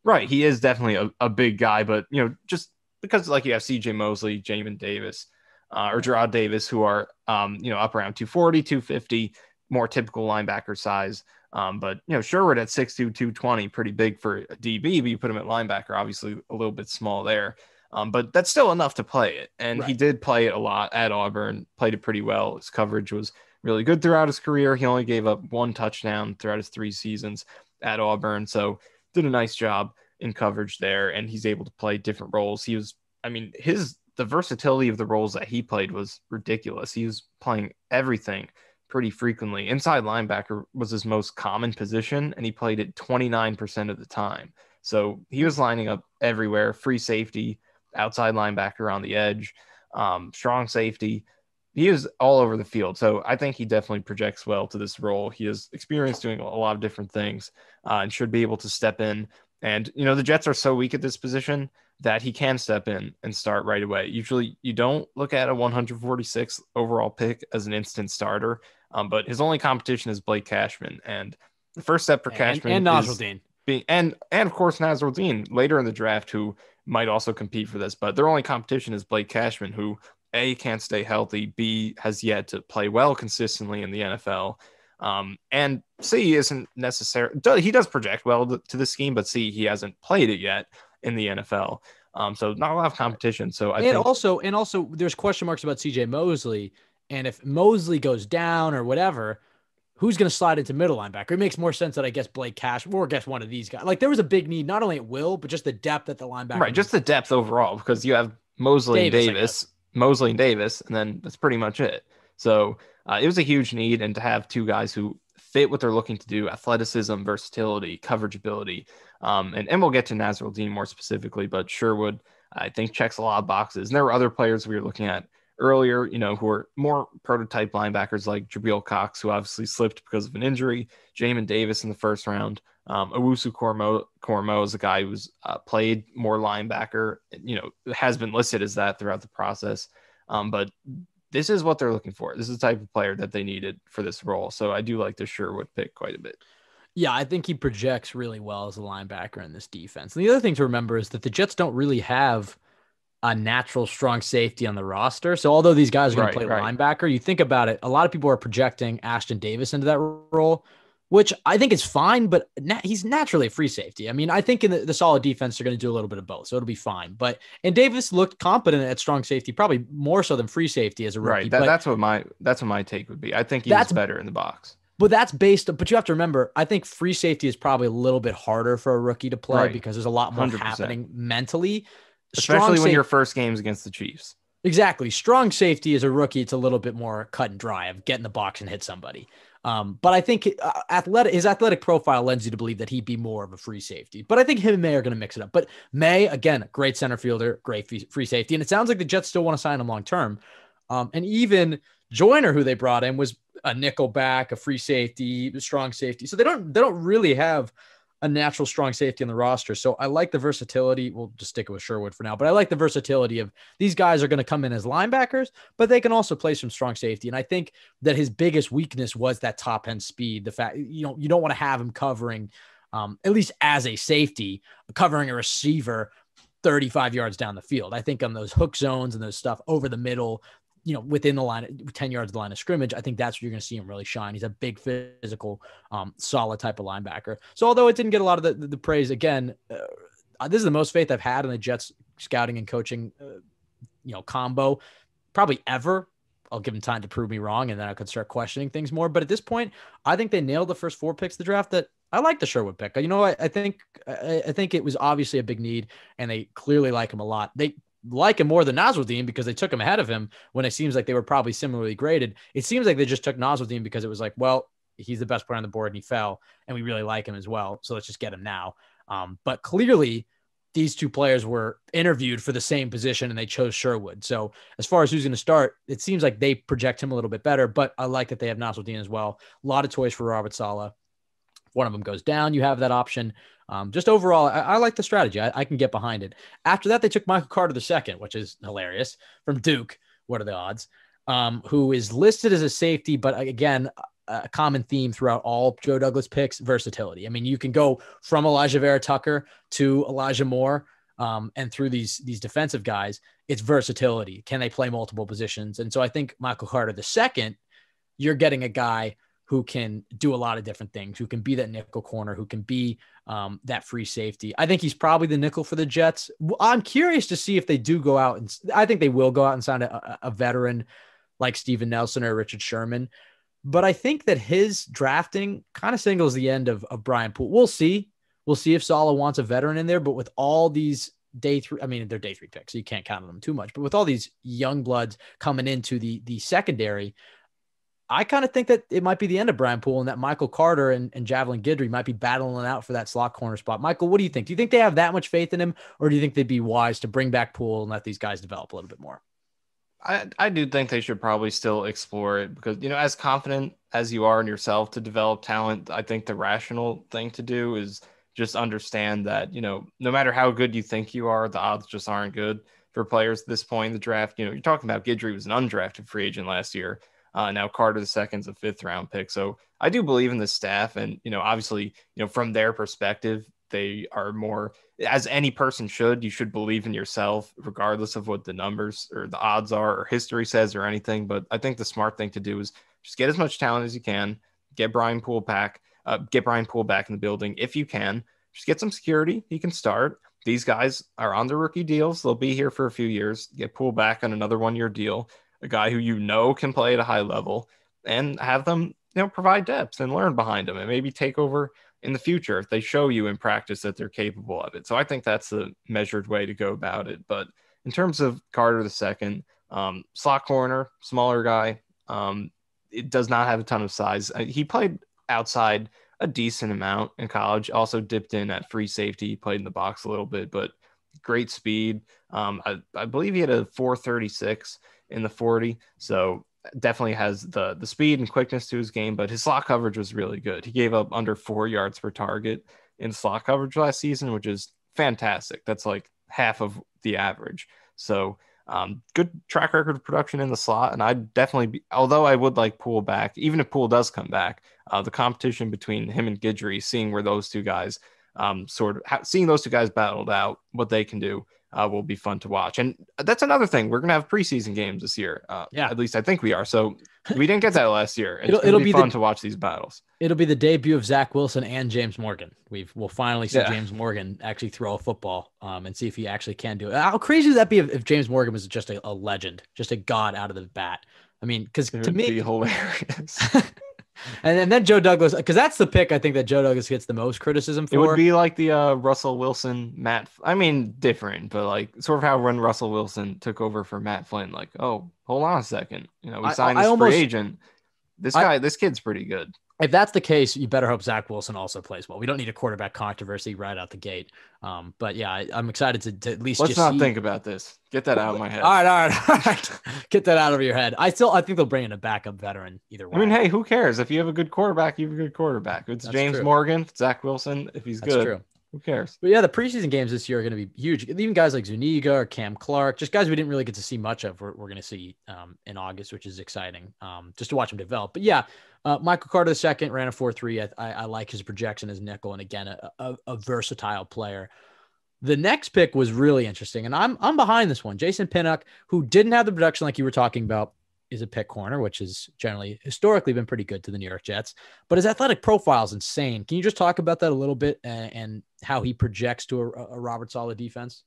Right. He is definitely a big guy, but, just because like you have CJ Mosley, Jamin Davis, or Gerard Davis, who are, up around 240, 250, more typical linebacker size. But, Sherwood at 6'2", 220, pretty big for a DB, but you put him at linebacker, obviously a little bit small there. But that's still enough to play it. And He did play it a lot at Auburn, played it pretty well. His coverage was really good throughout his career. He only gave up 1 touchdown throughout his 3 seasons at Auburn. So did a nice job in coverage there. And he's able to play different roles. He was, the versatility of the roles that he played was ridiculous. He was playing everything pretty frequently. Inside linebacker was his most common position, and he played it 29% of the time. So he was lining up everywhere: free safety, outside linebacker on the edge, strong safety. He is all over the field. So I think he definitely projects well to this role. He has experience doing a lot of different things and should be able to step in. And, the Jets are so weak at this position that he can step in and start right away. Usually you don't look at a 146 overall pick as an instant starter, but his only competition is Blake Cashman. And the first step for Cashman and Nazarel Dean. And of course, Nazarel Dean later in the draft, who might also compete for this, but their only competition is Blake Cashman, who A, can't stay healthy, B, has yet to play well consistently in the NFL. And C, isn't necessary. He does project well to the scheme, but C, he hasn't played it yet in the NFL. So not a lot of competition. So I think also there's question marks about CJ Mosley. And if Mosley goes down or whatever, who's going to slide into middle linebacker? It makes more sense that I guess Blake Cash or I guess one of these guys. Like there was a big need, not only at will, but just the depth at the linebacker. Right, just the depth overall, because you have Mosley and Davis, and then that's pretty much it. So it was a huge need, and to have two guys who fit what they're looking to do, athleticism, versatility, coverage ability, and we'll get to Nazarel Dean more specifically, but Sherwood, I think, checks a lot of boxes. And there were other players we were looking at earlier, who are more prototype linebackers like Jabril Cox, who obviously slipped because of an injury, Jamin Davis in the first round. Owusu Cormo is a guy who's played more linebacker, has been listed as that throughout the process. But this is what they're looking for. This is the type of player that they needed for this role. So I do like the Sherwood pick quite a bit. Yeah, I think he projects really well as a linebacker in this defense. And the other thing to remember is that the Jets don't really have a natural strong safety on the roster. So although these guys are going to play linebacker, you think about it, a lot of people are projecting Ashton Davis into that role, which I think is fine, but he's naturally a free safety. I mean, I think in the solid defense, they're going to do a little bit of both, so it'll be fine. And Davis looked competent at strong safety, probably more so than free safety as a rookie. Right, that's what my take would be. I think he's better in the box. But but you have to remember, I think free safety is probably a little bit harder for a rookie to play because there's a lot more 100%. Happening mentally. Especially when your first game's against the Chiefs. Exactly. Strong safety as a rookie, it's a little bit more cut and dry of get in the box and hit somebody. But I think his athletic profile lends you to believe that he'd be more of a free safety. But I think him and May are going to mix it up. But May, again, great center fielder, great free safety. And it sounds like the Jets still want to sign him long term. And even Joyner, who they brought in, was a nickel back, a free safety, a strong safety. So they don't really have a natural strong safety on the roster. So I like the versatility. We'll just stick it with Sherwood for now, but I like the versatility of these guys are going to come in as linebackers, but they can also play some strong safety. And I think that his biggest weakness was that top end speed. The fact, you don't want to have him covering, at least as a safety, covering a receiver 35 yards down the field. I think on those hook zones and those stuff over the middle, within the line, 10 yards of the line of scrimmage, I think that's where you're going to see him really shine. He's a big physical, solid type of linebacker. So although it didn't get a lot of the praise, again, this is the most faith I've had in the Jets scouting and coaching, combo probably ever. I'll give him time to prove me wrong, and then I could start questioning things more. But at this point, I think they nailed the first 4 picks of the draft. That I like the Sherwood pick. I think it was obviously a big need, and they clearly like him a lot. They like him more than Nazarel Dean because they took him ahead of him when it seems like they were probably similarly graded. It seems like they just took Nazarel Dean because it was like, well, he's the best player on the board and he fell, and we really like him as well. So let's just get him now. But clearly these two players were interviewed for the same position and they chose Sherwood. So as far as who's going to start, it seems like they project him a little bit better, but I like that they have Nazarel Dean as well. A lot of toys for Robert Saleh. If one of them goes down, you have that option. Just overall, I like the strategy. I can get behind it. After that, they took Michael Carter II, which is hilarious, from Duke. What are the odds? Who is listed as a safety, but again, a common theme throughout all Joe Douglas picks, versatility. I mean, you can go from Elijah Vera-Tucker to Elijah Moore, and through these defensive guys, it's versatility. Can they play multiple positions? And so I think Michael Carter II, you're getting a guy who can do a lot of different things, who can be that nickel corner, who can be that free safety. I think he's probably the nickel for the Jets. I'm curious to see if they do go out, and I think they will go out and sign a veteran like Steven Nelson or Richard Sherman. But I think that his drafting kind of signals the end of Brian Poole. We'll see. We'll see if Saleh wants a veteran in there, but with all these they're day 3 picks, so you can't count on them too much. But with all these young bloods coming into the secondary, I kind of think that it might be the end of Brian Poole and that Michael Carter and Javelin Guidry might be battling out for that slot corner spot. Michael, what do you think? Do you think they have that much faith in him, or do you think they'd be wise to bring back Poole and let these guys develop a little bit more? I do think they should probably still explore it because, as confident as you are in yourself to develop talent, I think the rational thing to do is just understand that, no matter how good you think you are, the odds just aren't good for players at this point in the draft. You're talking about Guidry was an undrafted free agent last year. Now Carter II's a 5th round pick. So I do believe in the staff, and, obviously, from their perspective, they are more, as any person should, you should believe in yourself, regardless of what the numbers or the odds are or history says or anything. But I think the smart thing to do is just get as much talent as you can, get Brian Poole back in the building. If you can, just get some security. He can start. These guys are on their rookie deals. They'll be here for a few years. Get Poole back on another 1-year deal. a guy who can play at a high level, and have them provide depth and learn behind him and maybe take over in the future if they show you in practice that they're capable of it. So I think that's a measured way to go about it. But in terms of Carter II, slot corner, smaller guy, it does not have a ton of size. He played outside a decent amount in college, also dipped in at free safety, played in the box a little bit, but great speed. I believe he had a 4.36 in the 40. So definitely has the speed and quickness to his game, but his slot coverage was really good. He gave up under 4 yards per target in slot coverage last season, which is fantastic. That's like half of the average. So good track record of production in the slot. And I'd definitely be, although I would like Poole back, even if Poole does come back, the competition between him and Guidry, seeing where those two guys seeing those two guys battled out, what they can do, will be fun to watch. And that's another thing. We're going to have preseason games this year. At least I think we are. So we didn't get that last year. It'll be fun to watch these battles. It'll be the debut of Zach Wilson and James Morgan. We'll finally see James Morgan actually throw a football and see if he actually can do it. How crazy would that be if James Morgan was just a legend, just a god out of the bat? I mean, because to me, be hilarious. And then Joe Douglas, because that's the pick I think that Joe Douglas gets the most criticism for. It would be like the Russell Wilson, different, but like sort of how when Russell Wilson took over for Matt Flynn, like, oh, hold on a second. We signed this free agent. This kid's pretty good. If that's the case, you better hope Zach Wilson also plays well. We don't need a quarterback controversy right out the gate. But yeah, I'm excited to at least let's not think about this. Get that out of my head. All right. Get that out of your head. I think they'll bring in a backup veteran either way. I mean, hey, who cares? If you have a good quarterback, you have a good quarterback. If it's James Morgan, if it's Zach Wilson, if he's good. True. Who cares? But yeah, the preseason games this year are going to be huge. Even guys like Zuniga or Cam Clark, just guys we didn't really get to see much of, we're going to see in August, which is exciting just to watch them develop. But yeah, Michael Carter II ran a 4.3. I like his projection as nickel, and again, a versatile player. The next pick was really interesting, and I'm behind this one. Jason Pinnock, who didn't have the production like you were talking about, is a pick corner, which is generally historically been pretty good to the New York Jets, but his athletic profile is insane. Can you just talk about that a little bit and how he projects to a Robert Saleh defense?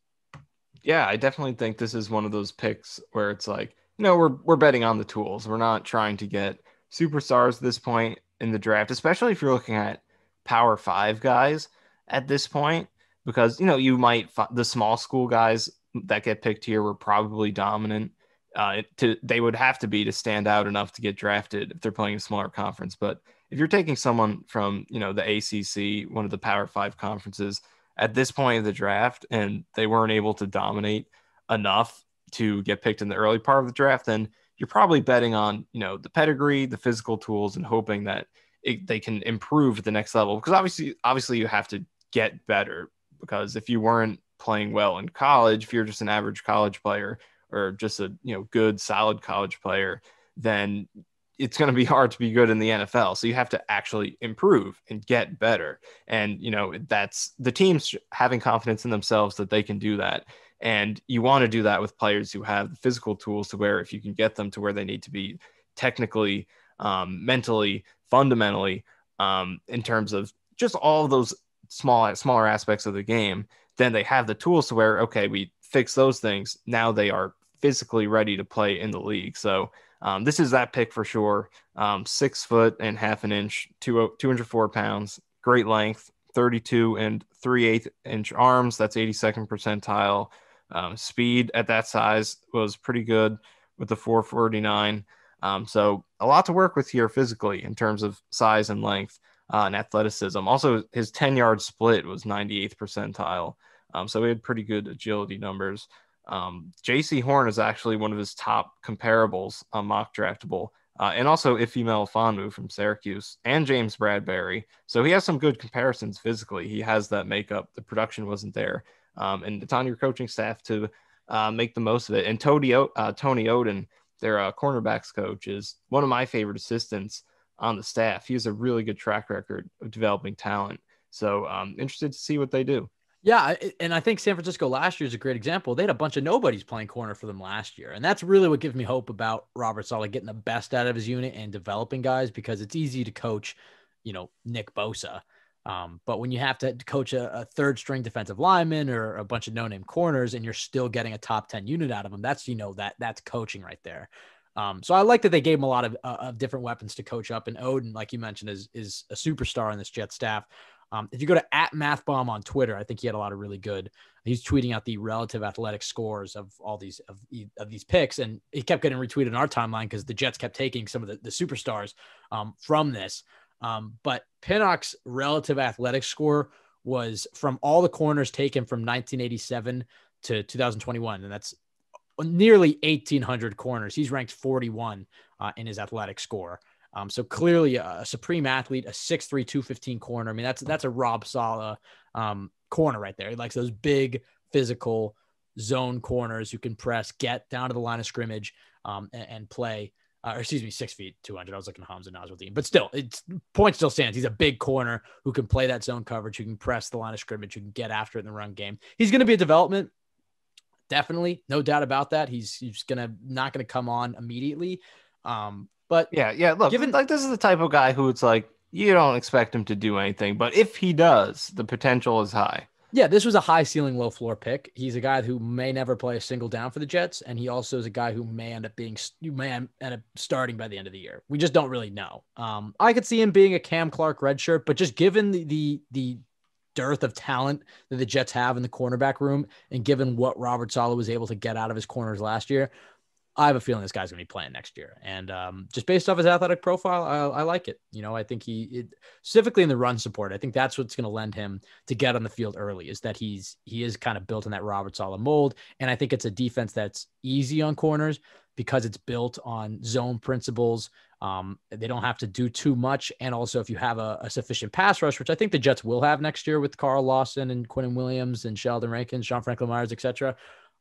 Yeah, I definitely think this is one of those picks where it's like, we're betting on the tools. We're not trying to get superstars at this point in the draft, especially if you're looking at Power 5 guys at this point, because, you might the small school guys that get picked here were probably dominant. They would have to be to stand out enough to get drafted if they're playing a smaller conference. But if you're taking someone from, the ACC, one of the Power 5 conferences at this point of the draft, and they weren't able to dominate enough to get picked in the early part of the draft, then you're probably betting on, the pedigree, the physical tools, and hoping that they can improve at the next level. Because obviously you have to get better, because if you weren't playing well in college, if you're just an average college player, or just a good solid college player, then it's going to be hard to be good in the NFL. So you have to actually improve and get better. And that's the teams having confidence in themselves that they can do that. And you want to do that with players who have the physical tools to where if you can get them to where they need to be technically, mentally, fundamentally, in terms of just all of those smaller aspects of the game, then they have the tools to where, okay, we fix those things. Now they are physically ready to play in the league. So this is that pick for sure. 6 foot and half an inch, 204 pounds, great length, 32 and 3/8 inch arms. That's 82nd percentile. Speed at that size was pretty good with the 4.49. So a lot to work with here physically in terms of size and length and athleticism. Also, his 10-yard split was 98th percentile. So he had pretty good agility numbers. JC Horn is actually one of his top comparables on Mock Draftable, and also Ife Melifonwu from Syracuse and James Bradbury. So he has some good comparisons physically. He has that makeup. The production wasn't there. And it's on your coaching staff to make the most of it. And Tony Oden, their cornerbacks coach, is one of my favorite assistants on the staff. He has a really good track record of developing talent. So I'm interested to see what they do. Yeah, and I think San Francisco last year is a great example. They had a bunch of nobodies playing corner for them last year, and that's really what gives me hope about Robert Saleh getting the best out of his unit and developing guys, because it's easy to coach, Nick Bosa. But when you have to coach a third-string defensive lineman or a bunch of no-name corners and you're still getting a top 10 unit out of them, that's, that's coaching right there. So I like that they gave him a lot of different weapons to coach up. And Odin, like you mentioned, is a superstar on this Jet staff. If you go to @MathBomb on Twitter, I think he had a lot of really good. He's tweeting out the relative athletic scores of all these of these picks, and he kept getting retweeted in our timeline because the Jets kept taking some of the superstars from this. But Pinnock's relative athletic score was from all the corners taken from 1987 to 2021, and that's nearly 1,800 corners. He's ranked 41 in his athletic score. So clearly a supreme athlete, a 6'3", 215 corner. I mean, that's a Rob Saleh corner right there. He likes those big physical zone corners who can press, get down to the line of scrimmage and play. Or excuse me, 6 feet, 200. I was looking at Hamza Nazarel Dean, but still, point still stands. He's a big corner who can play that zone coverage, who can press the line of scrimmage, who can get after it in the run game. He's going to be a development. Definitely. No doubt about that. He's not going to come on immediately. But yeah. Look, like this is the type of guy who it's like, you don't expect him to do anything, but if he does, the potential is high. Yeah, this was a high ceiling, low floor pick. He's a guy who may never play a single down for the Jets, and he also is a guy who may end up starting by the end of the year. We just don't really know. I could see him being a Cam Clark redshirt, but just given the dearth of talent that the Jets have in the cornerback room, and given what Robert Saleh was able to get out of his corners last year, I have a feeling this guy's going to be playing next year. And just based off his athletic profile, I like it. I think specifically in the run support, I think that's what's going to lend him to get on the field early, is that he is kind of built in that Robert Saleh mold. And I think it's a defense that's easy on corners because it's built on zone principles. They don't have to do too much. And also if you have a sufficient pass rush, which I think the Jets will have next year with Carl Lawson and Quinnen Williams and Sheldon Rankins, Sean Franklin Myers, et cetera,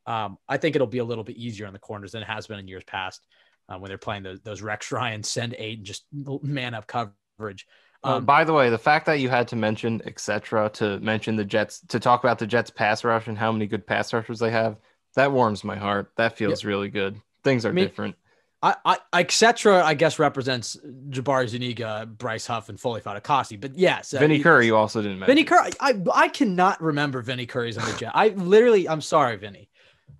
I think it'll be a little bit easier on the corners than it has been in years past when they're playing those Rex Ryan send 8 and just man up coverage. By the way, the fact that you had to mention et cetera to mention the Jets, to talk about the Jets pass rush and how many good pass rushers they have, that warms my heart. That feels really good. Things are different. Et cetera, I guess, represents Jabari Zuniga, Bryce Huff, and Foley Fatukasi. But yes, Vinny Curry, you also didn't mention. Vinny Curry, I cannot remember Vinny Curry's on the Jets. I'm sorry, Vinny.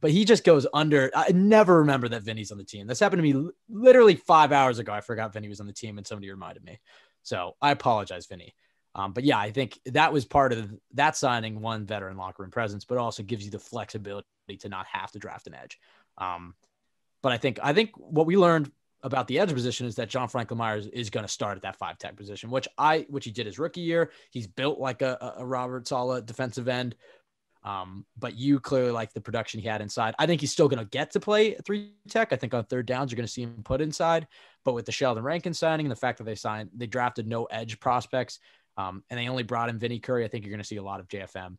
But he just goes under. I never remember that Vinny's on the team. This happened to me literally 5 hours ago. I forgot Vinny was on the team and somebody reminded me. So I apologize, Vinny. But yeah, I think that was part of that signing, one, veteran locker room presence, but also gives you the flexibility to not have to draft an edge. But I think what we learned about the edge position is that John Franklin Myers is going to start at that 5 tech position, which he did his rookie year. He's built like a Robert Saleh defensive end. But you clearly like the production he had inside. I think he's still going to get to play 3 tech. I think on third downs, you're going to see him put inside, but with the Sheldon Rankins signing and the fact that they drafted no edge prospects, and they only brought in Vinny Curry, I think you're going to see a lot of JFM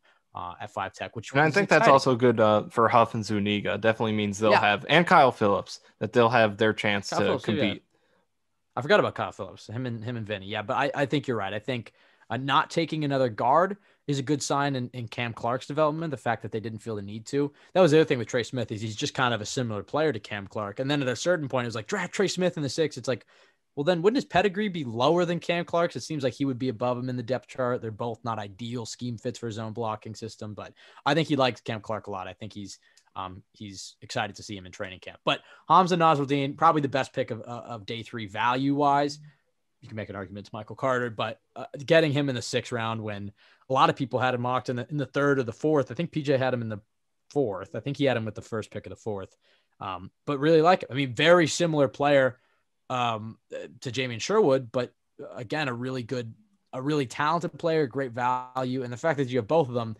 at 5 tech, which I think that's also good for Huff and Zuniga. Definitely means they'll have, and Kyle Phillips, that they'll have their chance to compete. Too, I forgot about Kyle Phillips, him and Vinny. Yeah, but I think you're right. I think not taking another guard is a good sign in Cam Clark's development. The fact that they didn't feel the need to. That was the other thing with Trey Smith, is he's just kind of a similar player to Cam Clark. And then at a certain point, it was like, draft Trey Smith in the 6. It's like, well, then wouldn't his pedigree be lower than Cam Clark's? It seems like he would be above him in the depth chart. They're both not ideal scheme fits for his own blocking system, but I think he likes Cam Clark a lot. I think he's excited to see him in training camp. But Hamza Nazarel Dean, probably the best pick of day 3 value wise. You can make an argument to Michael Carter, but getting him in the 6th round when a lot of people had him mocked in the 3rd or the 4th. I think PJ had him in the 4th. I think he had him with the first pick of the 4th. But really like him. I mean, very similar player to Jamian Sherwood, but again, a really talented player, great value. And the fact that you have both of them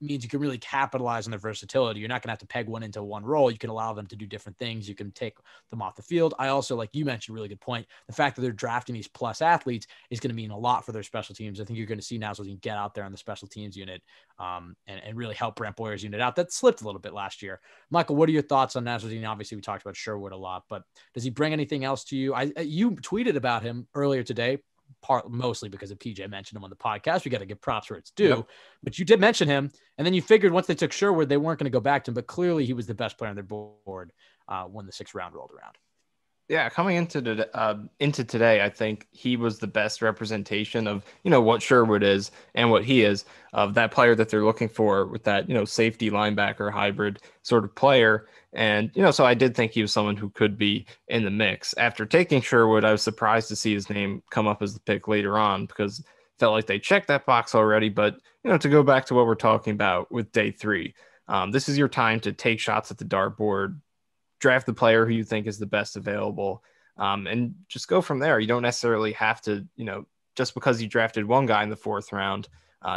means you can really capitalize on their versatility. You're not going to have to peg one into one role. You can allow them to do different things. You can take them off the field. I also, like you mentioned, really good point. The fact that they're drafting these plus athletes is going to mean a lot for their special teams. I think you're going to see Nazarel Dean get out there on the special teams unit and really help Brent Boyer's unit out. That slipped a little bit last year. Michael, what are your thoughts on Nazarel Dean? Obviously, we talked about Sherwood a lot, but does he bring anything else to you? You tweeted about him earlier today, mostly because of PJ mentioned him on the podcast. We got to give props where it's due, but you did mention him. And then you figured once they took Sherwood, they weren't going to go back to him, but clearly he was the best player on their board when the 6th round rolled around. Yeah, coming into today, I think he was the best representation of, you know, what Sherwood is and what he is, of that player that they're looking for with that, you know, safety linebacker hybrid sort of player. And, you know, so I did think he was someone who could be in the mix. After taking Sherwood, I was surprised to see his name come up as the pick later on because it felt like they checked that box already. But, you know, to go back to what we're talking about with day three, this is your time to take shots at the dartboard, draft the player who you think is the best available, and just go from there. You don't necessarily have to, you know, just because you drafted one guy in the fourth round,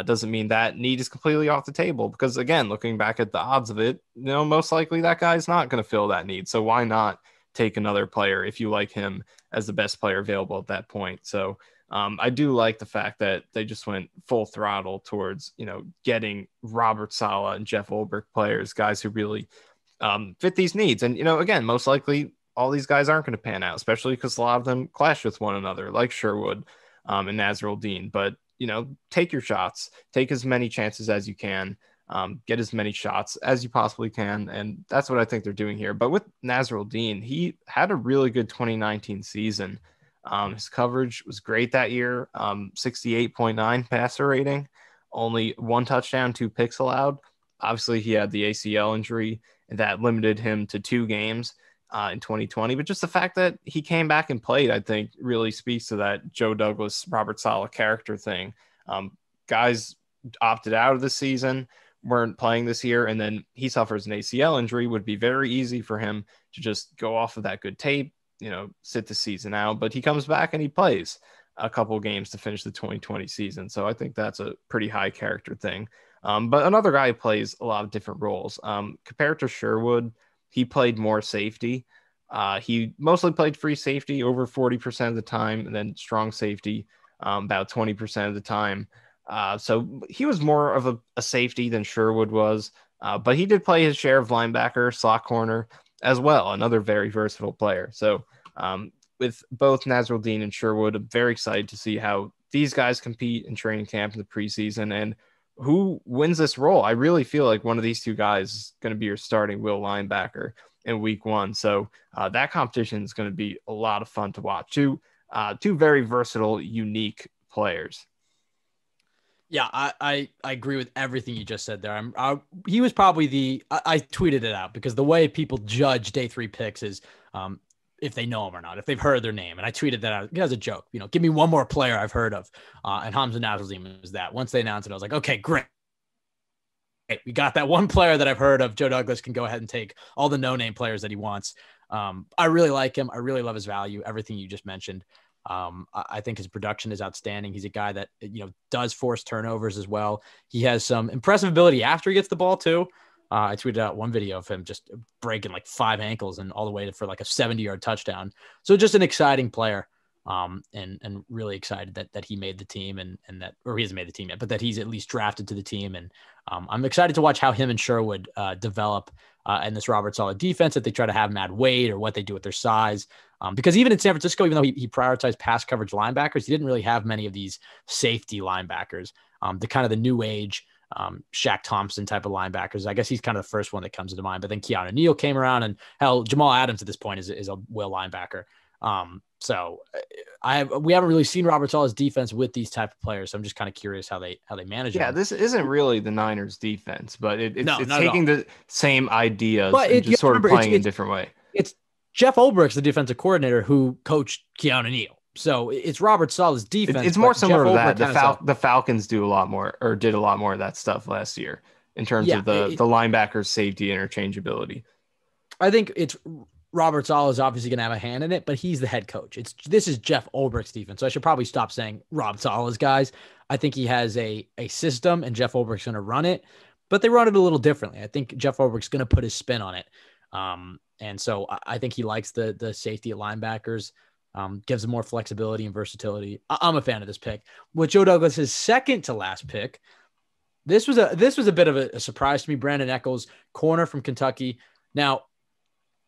doesn't mean that need is completely off the table. Because again, looking back at the odds of it, you know, most likely that guy's not going to fill that need. So why not take another player if you like him as the best player available at that point? So I do like the fact that they just went full throttle towards, you know, getting Robert Saleh and Jeff Ulbrich players, guys who really fit these needs. And, you know, again, most likely all these guys aren't going to pan out, especially because a lot of them clash with one another, like Sherwood and Nazarel Dean. But, you know, take your shots, take as many chances as you can, get as many shots as you possibly can. And that's what I think they're doing here. But with Nazarel Dean, he had a really good 2019 season. His coverage was great that year, 68.9 passer rating, only 1 touchdown, 2 picks allowed. Obviously, he had the ACL injury that limited him to 2 games in 2020. But just the fact that he came back and played, I think, really speaks to that Joe Douglas, Robert Saleh character thing. Guys opted out of the season, weren't playing this year, and then he suffers an ACL injury. Would be very easy for him to just go off of that good tape, you know, sit the season out. But he comes back and he plays a couple games to finish the 2020 season. So I think that's a pretty high character thing. But another guy who plays a lot of different roles. Compared to Sherwood, he played more safety. He mostly played free safety over 40% of the time, and then strong safety about 20% of the time. So he was more of a safety than Sherwood was. But he did play his share of linebacker, slot corner as well, another very versatile player. So with both Nazarel Dean and Sherwood, I'm very excited to see how these guys compete in training camp in the preseason and who wins this role. I really feel like one of these two guys is going to be your starting will linebacker in week 1. So that competition is going to be a lot of fun to watch. Two very versatile, unique players. Yeah, I agree with everything you just said there. He was probably I tweeted it out because the way people judge day 3 picks is if they know him or not, if they've heard their name. And I tweeted that out as a joke, you know, give me one more player I've heard of. And Hamza Nasruddin was that. Once they announced it, I was like, okay, great. We got that one player that I've heard of. Joe Douglas can go ahead and take all the no-name players that he wants. I really like him. I really love his value, everything you just mentioned. I think his production is outstanding. He's a guy that, you know, does force turnovers as well. He has some impressive ability after he gets the ball too. I tweeted out one video of him just breaking like 5 ankles and all the way for like a 70-yard touchdown. So just an exciting player. And really excited that he made the team and that, or he hasn't made the team yet, but that he's at least drafted to the team. And I'm excited to watch how him and Sherwood develop in this Robert Saleh defense, if they try to have him add weight or what they do with their size. Because even in San Francisco, even though he prioritized pass coverage linebackers, he didn't really have many of these safety linebackers, the kind of the new age Shaq Thompson type of linebackers. I guess he's kind of the first one that comes to mind, but then Keanu Neal came around, and hell, Jamal Adams at this point is a will linebacker. So we haven't really seen Robert Saleh's defense with these type of players. So I'm just kind of curious how they manage it. Yeah, this isn't really the Niners defense, but it's taking the same ideas and just sort of playing in a different way. It's Jeff Ulbrich's the defensive coordinator who coached Keanu Neal. So it's Robert Saleh's defense. It's more similar to that. The Falcons did a lot more of that stuff last year in terms of the linebacker safety interchangeability. I think it's Robert Saleh is obviously going to have a hand in it, but he's the head coach. This is Jeff Ulbrich's defense. So I should probably stop saying Rob Saleh's guys. I think he has a system and Jeff Ulbrich's going to run it, but they run it a little differently. I think Jeff Ulbrich's going to put his spin on it. And so I think he likes the safety at linebackers, gives them more flexibility and versatility. I'm a fan of this pick. With Joe Douglas's second to last pick, this was a bit of a surprise to me. Brandon Eccles, corner from Kentucky. Now,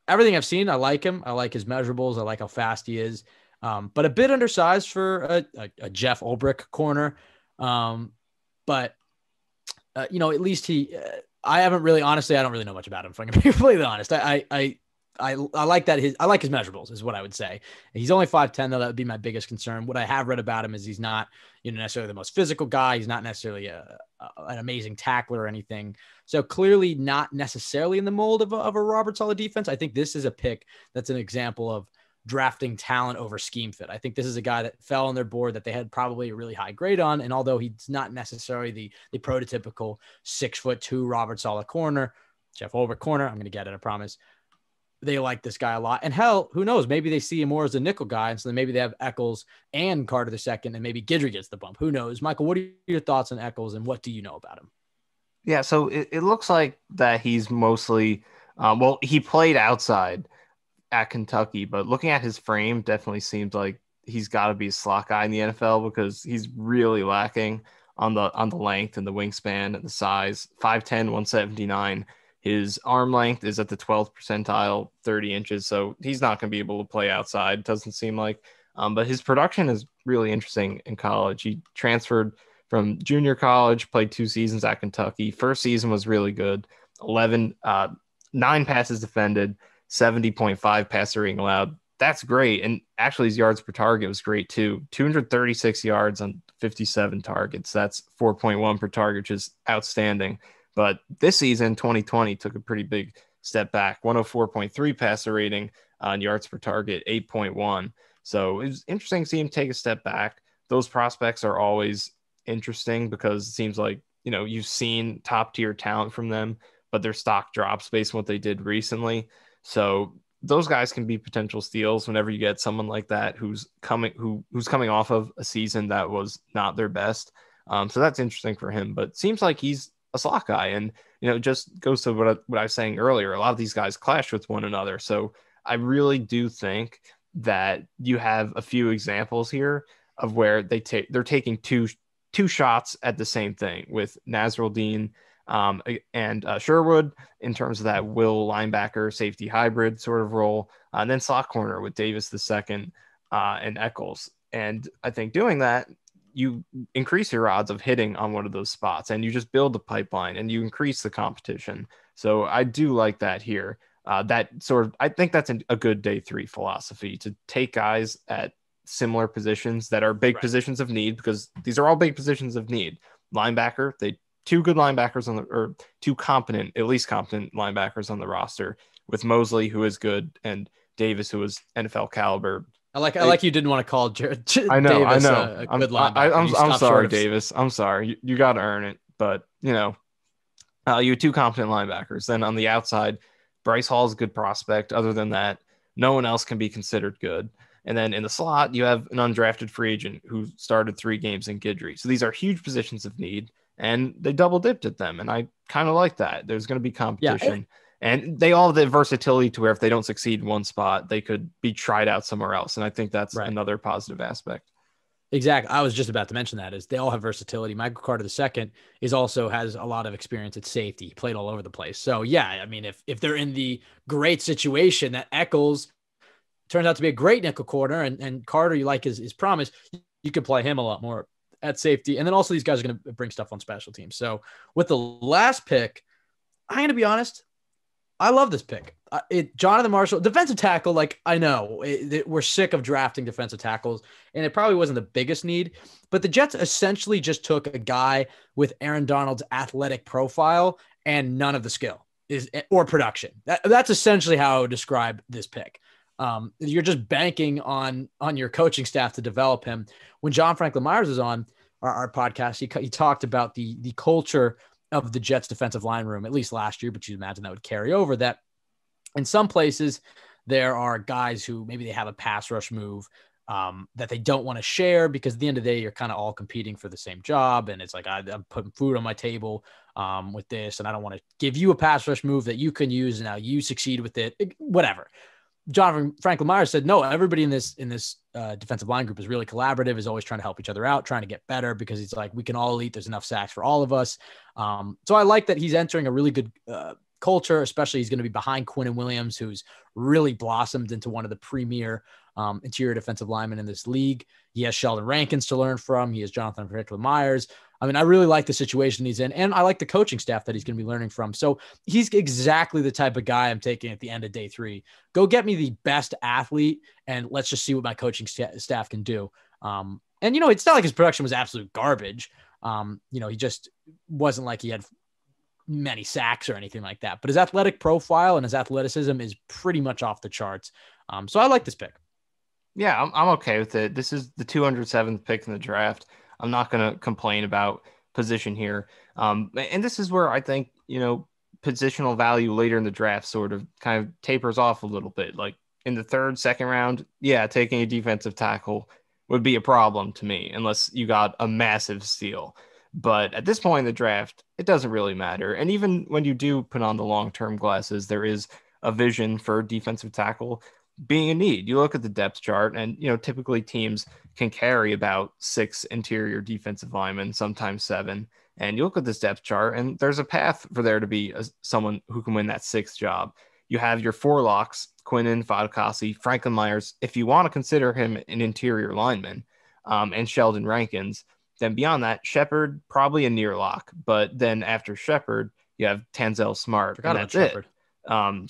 everything I've seen, I like him. I like his measurables. I like how fast he is, but a bit undersized for a Jeff Ulbrich corner. But you know, at least I don't really know much about him. If I'm going to be completely honest, I I like that. I like his measurables is what I would say. He's only 5'10", though. That would be my biggest concern. What I have read about him is he's not, necessarily the most physical guy. He's not necessarily an amazing tackler or anything. So clearly not necessarily in the mold of a Robert Saleh defense. I think this is a pick that's an example of drafting talent over scheme fit. I think this is a guy that fell on their board that they had probably a really high grade on. And although he's not necessarily the prototypical 6'2" Robert Saleh corner, Jeff Ulbrich corner, I'm going to get it, I promise. They like this guy a lot. And hell, who knows? Maybe they see him more as a nickel guy. And so then maybe they have Eccles and Carter the second, and maybe Guidry gets the bump. Who knows? Michael, what are your thoughts on Eccles and what do you know about him? Yeah, so it looks like that he's mostly, he played outside at Kentucky, but looking at his frame, definitely seems like he's got to be a slot guy in the NFL because he's really lacking on the length and the wingspan and the size. 5'10", 179. His arm length is at the 12th percentile, 30 inches. So he's not going to be able to play outside, doesn't seem like. But his production is really interesting in college. He transferred from junior college, played 2 seasons at Kentucky. First season was really good. 9 passes defended, 70.5 passer rating allowed. That's great. And actually his yards per target was great too. 236 yards on 57 targets. That's 4.1 per target, which is outstanding. But this season, 2020, took a pretty big step back. 104.3 passer rating on yards per target, 8.1. So it was interesting to see him take a step back. Those prospects are always interesting because it seems like, you've seen top tier talent from them, but their stock drops based on what they did recently. So those guys can be potential steals whenever you get someone like that who's coming off of a season that was not their best. So that's interesting for him, but it seems like he's a slot guy. And, it just goes to what I was saying earlier. A lot of these guys clash with one another. So I really do think that you have a few examples here of where they're taking two shots at the same thing with Nazarel Dean and Sherwood in terms of that will linebacker safety hybrid sort of role, and then slot corner with Davis the second and Eccles. And I think doing that, you increase your odds of hitting on one of those spots and you just build the pipeline and you increase the competition. So I do like that here. I think that's a good day 3 philosophy to take guys at similar positions that are big positions of need, because these are all big positions of need. Linebacker, 2 good linebackers or 2 at least competent linebackers on the roster with Mosley, who is good, and Davis, who is NFL caliber. I like you didn't want to call Davis a good linebacker. I'm sorry, Davis. I'm sorry. You got to earn it. But, you have 2 competent linebackers. Then on the outside, Bryce Hall is a good prospect. Other than that, no one else can be considered good. And then in the slot, you have an undrafted free agent who started 3 games in Guidry. So these are huge positions of need, and they double dipped at them. And I kind of like that. There's going to be competition. And they all have the versatility to where if they don't succeed in one spot, they could be tried out somewhere else. And I think that's another positive aspect. Exactly. I was just about to mention that is they all have versatility. Michael Carter II has a lot of experience at safety. He played all over the place. So yeah, I mean, if they're in the great situation that Eccles turns out to be a great nickel corner and Carter, you like his promise, you could play him a lot more at safety. And then also these guys are going to bring stuff on special teams. So with the last pick, I'm going to be honest, I love this pick. Jonathan Marshall, defensive tackle. Like I know we're sick of drafting defensive tackles, and it probably wasn't the biggest need, but the Jets essentially just took a guy with Aaron Donald's athletic profile and none of the skill or production. That's essentially how I would describe this pick. You're just banking on your coaching staff to develop him. When John Franklin Myers was on our podcast, he talked about the culture of the Jets defensive line room, at least last year, but you'd imagine that would carry over, that in some places there are guys who maybe they have a pass rush move that they don't want to share because at the end of the day, you're kind of all competing for the same job. And it's like, I'm putting food on my table with this, and I don't want to give you a pass rush move that you can use. And now you succeed with it, whatever. John Franklin Myers said, no, everybody in this defensive line group is really collaborative, is always trying to help each other out, trying to get better because he's like, we can all eat. There's enough sacks for all of us. So I like that he's entering a really good culture, especially he's going to be behind Quinnen Williams, who's really blossomed into one of the premier interior defensive linemen in this league. He has Sheldon Rankins to learn from. He has Jonathan Myers. I mean, I really like the situation he's in, and I like the coaching staff that he's going to be learning from. So he's exactly the type of guy I'm taking at the end of day 3. Go get me the best athlete, and let's just see what my coaching staff can do. And, it's not like his production was absolute garbage. He just wasn't like he had many sacks or anything like that. But his athletic profile and his athleticism is pretty much off the charts. So I like this pick. Yeah, I'm okay with it. This is the 207th pick in the draft. I'm not going to complain about position here. And this is where I think, positional value later in the draft sort of kind of tapers off a little bit. Like in the 3rd, 2nd round, taking a defensive tackle would be a problem to me unless you got a massive steal. But at this point in the draft, it doesn't really matter. And even when you do put on the long-term glasses, there is a vision for defensive tackle being a need. You look at the depth chart and, typically teams can carry about 6 interior defensive linemen, sometimes 7. And you look at this depth chart and there's a path for there to be someone who can win that 6th job. You have your 4 locks, Quinnen, Fatukasi, Franklin Myers, if you want to consider him an interior lineman, and Sheldon Rankins. Then beyond that, Shepard, probably a near lock. But then after Shepard, you have Tanzel Smart. And that's it.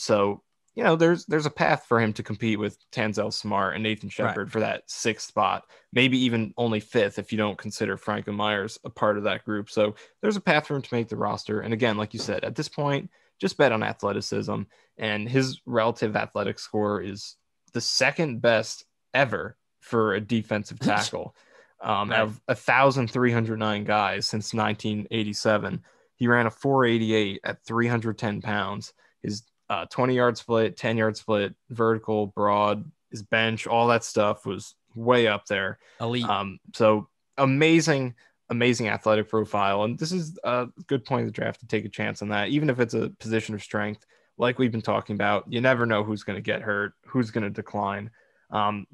So, there's a path for him to compete with Tanzel Smart and Nathan Shepard for that 6th spot, maybe even only 5th if you don't consider Franklin Myers a part of that group. So there's a path for him to make the roster. And again, like you said, at this point, just bet on athleticism. And his relative athletic score is the 2nd best ever for a defensive tackle. Out of 1,309 guys since 1987, he ran a 488 at 310 pounds. His 20-yard split, 10-yard split, vertical, broad, his bench, all that stuff was way up there. Elite. So amazing athletic profile. And this is a good point of the draft to take a chance on that. Even if it's a position of strength, like we've been talking about, you never know who's going to get hurt, who's going to decline.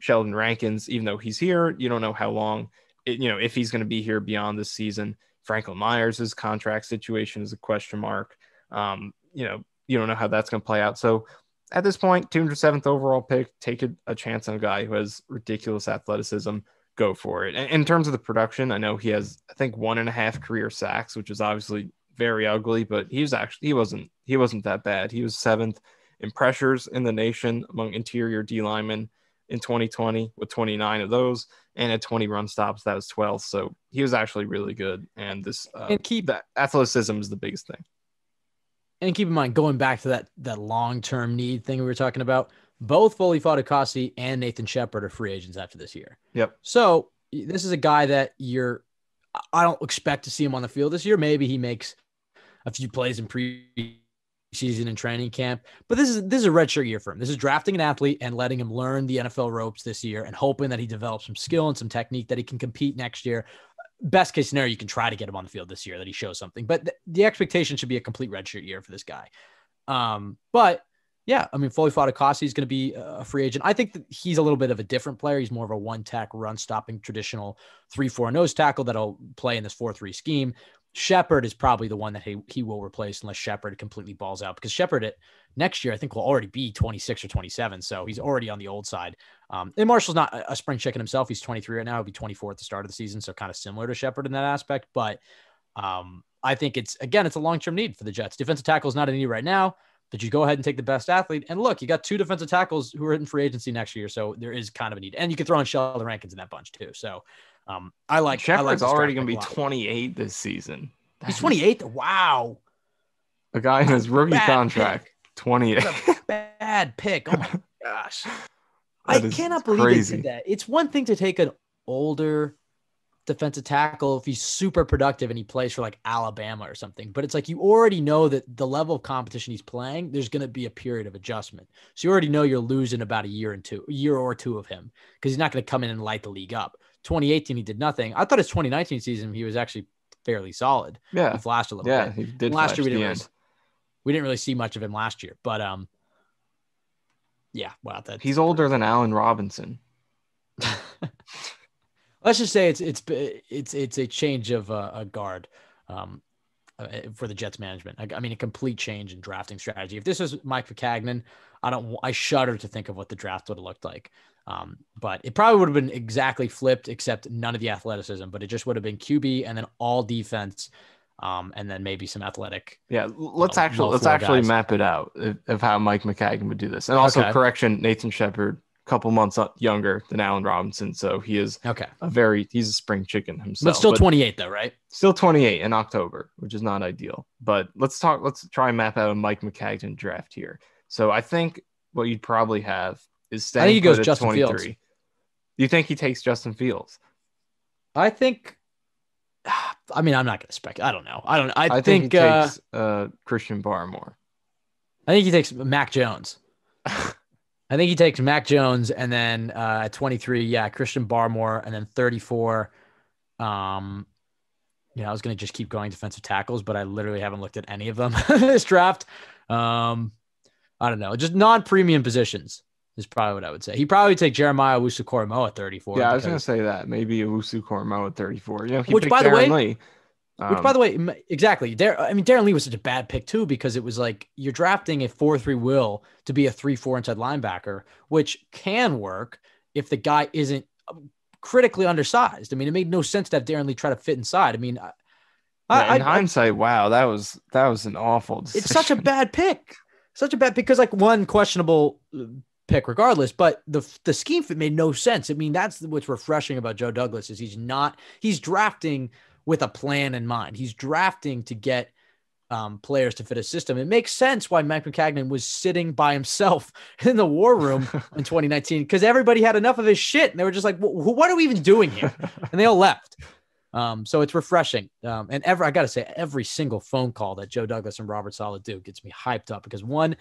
Sheldon Rankins, even though he's here, you don't know how long, if he's going to be here beyond this season. Franklin Myers' contract situation is a question mark. You don't know how that's going to play out. So at this point, 207th overall pick, take a chance on a guy who has ridiculous athleticism, go for it. And in terms of the production, I know he has, I think, 1.5 career sacks, which is obviously very ugly, but he wasn't that bad. He was 7th in pressures in the nation among interior D linemen in 2020 with 29 of those, and at 20 run stops, that was 12th. So he was actually really good. And this that athleticism is the biggest thing. And keep in mind, going back to that long-term need thing we were talking about, both Foley Fatukasi and Nathan Shepard are free agents after this year. Yep. So this is a guy that I don't expect to see him on the field this year. Maybe he makes a few plays in preseason and training camp, but this is a redshirt year for him. This is drafting an athlete and letting him learn the NFL ropes this year and hoping that he develops some skill and some technique that he can compete next year. Best case scenario, you can try to get him on the field this year, that he shows something, but the expectation should be a complete redshirt year for this guy. But yeah, I mean, Foley Fatukasi is going to be a free agent. I think that he's a little bit of a different player. He's more of a one-tack, run-stopping, traditional 3-4 nose tackle that'll play in this 4-3 scheme. Shepard is probably the one that he will replace unless Shepard completely balls out, because Shepard next year, I think, will already be 26 or 27. So he's already on the old side. And Marshall's not a spring chicken himself. He's 23 right now. He'll be 24 at the start of the season. So kind of similar to Shepard in that aspect. But I think it's a long-term need for the Jets. Defensive tackle is not a need right now, but you go ahead and take the best athlete. And look, you got 2 defensive tackles who are in free agency next year. So there is kind of a need. And you can throw in Sheldon Rankins in that bunch too. So I like Shepard's already going to be 28 this season. He's 28. Wow. A guy in his rookie contract, 28. Bad pick. Oh my gosh. I cannot believe they did that. It's one thing to take an older defensive tackle if he's super productive and he plays for like Alabama or something, but it's like you already know that the level of competition he's playing, there's going to be a period of adjustment. So you already know you're losing about a year or two of him because he's not going to come in and light the league up. 2018, he did nothing. I thought his 2019 season, he was actually fairly solid. Yeah. He flashed a little bit. Yeah, he did. Last year, we didn't really see much of him last year, but yeah, wow. He's older than Allen Robinson. Let's just say it's a change of a guard for the Jets management. I mean, a complete change in drafting strategy. If this was Mike Maccagnan, I shudder to think of what the draft would have looked like. But it probably would have been exactly flipped, except none of the athleticism, but it just would have been QB and then all defense. And then maybe some athletic. Yeah, let's actually map it out of how Mike Maccagnan would do this. And also, correction, Nathan Shepard, a couple months younger than Allen Robinson, so he is he's a spring chicken himself. But still 28 though, right? Still 28 in October, which is not ideal. But let's try and map out a Mike Maccagnan draft here. So I think what you'd probably have is staying. I think he goes at Justin 23. Fields. You think he takes Justin Fields? I think. I mean, I'm not going to speculate. I don't know. I think he takes Christian Barmore. I think he takes Mac Jones. I think he takes Mac Jones, and then at 23, Christian Barmore, and then 34. I was going to just keep going defensive tackles, but I literally haven't looked at any of them this draft. I don't know, just non-premium positions is probably what I would say. He'd probably take Jeremiah Owusu-Koramoah at 34. Yeah, I was going to say that. Maybe Owusu-Koramoah at 34. Which, by the way, exactly. Darren Lee was such a bad pick too, because it was like you're drafting a 4-3 will to be a 3-4 inside linebacker, which can work if the guy isn't critically undersized. I mean, it made no sense to have Darren Lee try to fit inside. I mean, in hindsight, wow, that was an awful decision. It's such a bad pick. Because like one questionable pick regardless, but the scheme fit made no sense. I mean, that's what's refreshing about Joe Douglas is he's drafting with a plan in mind. He's drafting to get players to fit a system. It makes sense why Mike Maccagnan was sitting by himself in the war room in 2019, because everybody had enough of his shit and they were just like, what are we even doing here? And they all left. So it's refreshing. And I got to say, every single phone call that Joe Douglas and Robert Saleh do gets me hyped up, because one,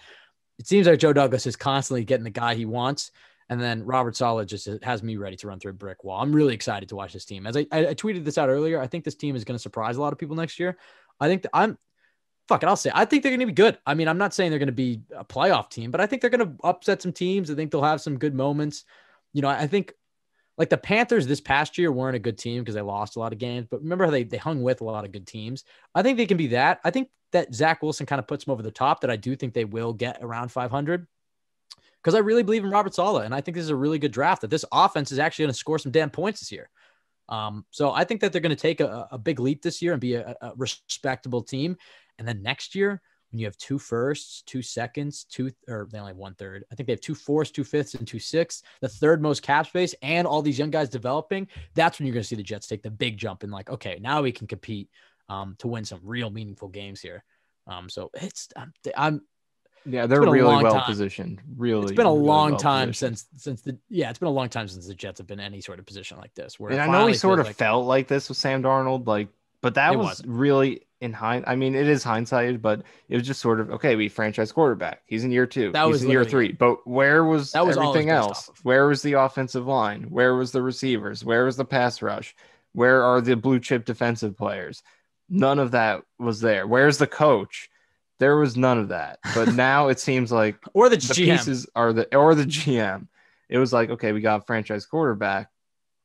it seems like Joe Douglas is constantly getting the guy he wants. And then Robert Saleh just has me ready to run through a brick wall. I'm really excited to watch this team. As I tweeted this out earlier, I think this team is going to surprise a lot of people next year. I think I'll say, I think they're going to be good. I mean, I'm not saying they're going to be a playoff team, but I think they're going to upset some teams. I think they'll have some good moments. I think like the Panthers this past year weren't a good team because they lost a lot of games, but remember how they hung with a lot of good teams. I think they can be that. I think that Zach Wilson kind of puts them over the top, that I do think they will get around 500. Because I really believe in Robert Saleh, and I think this is a really good draft, that this offense is actually going to score some damn points this year. So I think that they're going to take a big leap this year and be a respectable team. And then next year, when you have 2 firsts, 2 seconds, they only have 1/3. I think they have 2 fourths, 2 fifths, and 2 sixths, the third most cap space, and all these young guys developing. That's when you're going to see the Jets take the big jump and like, okay, now we can compete to win some real meaningful games here. So they're really well positioned. Really, it's been a long time since the Jets have been in any sort of position like this. And I know he sort of felt like this with Sam Darnold, but that was really in hindsight. I mean, it is hindsight, but it was just sort of okay. We franchise quarterback. He's in year 2. He's in year 3. But where was everything else? Where was the offensive line? Where was the receivers? Where was the pass rush? Where are the blue chip defensive players? None of that was there. Where's the coach? There was none of that. But now it seems like or the GM. Pieces are the GM. It was like, okay, we got a franchise quarterback.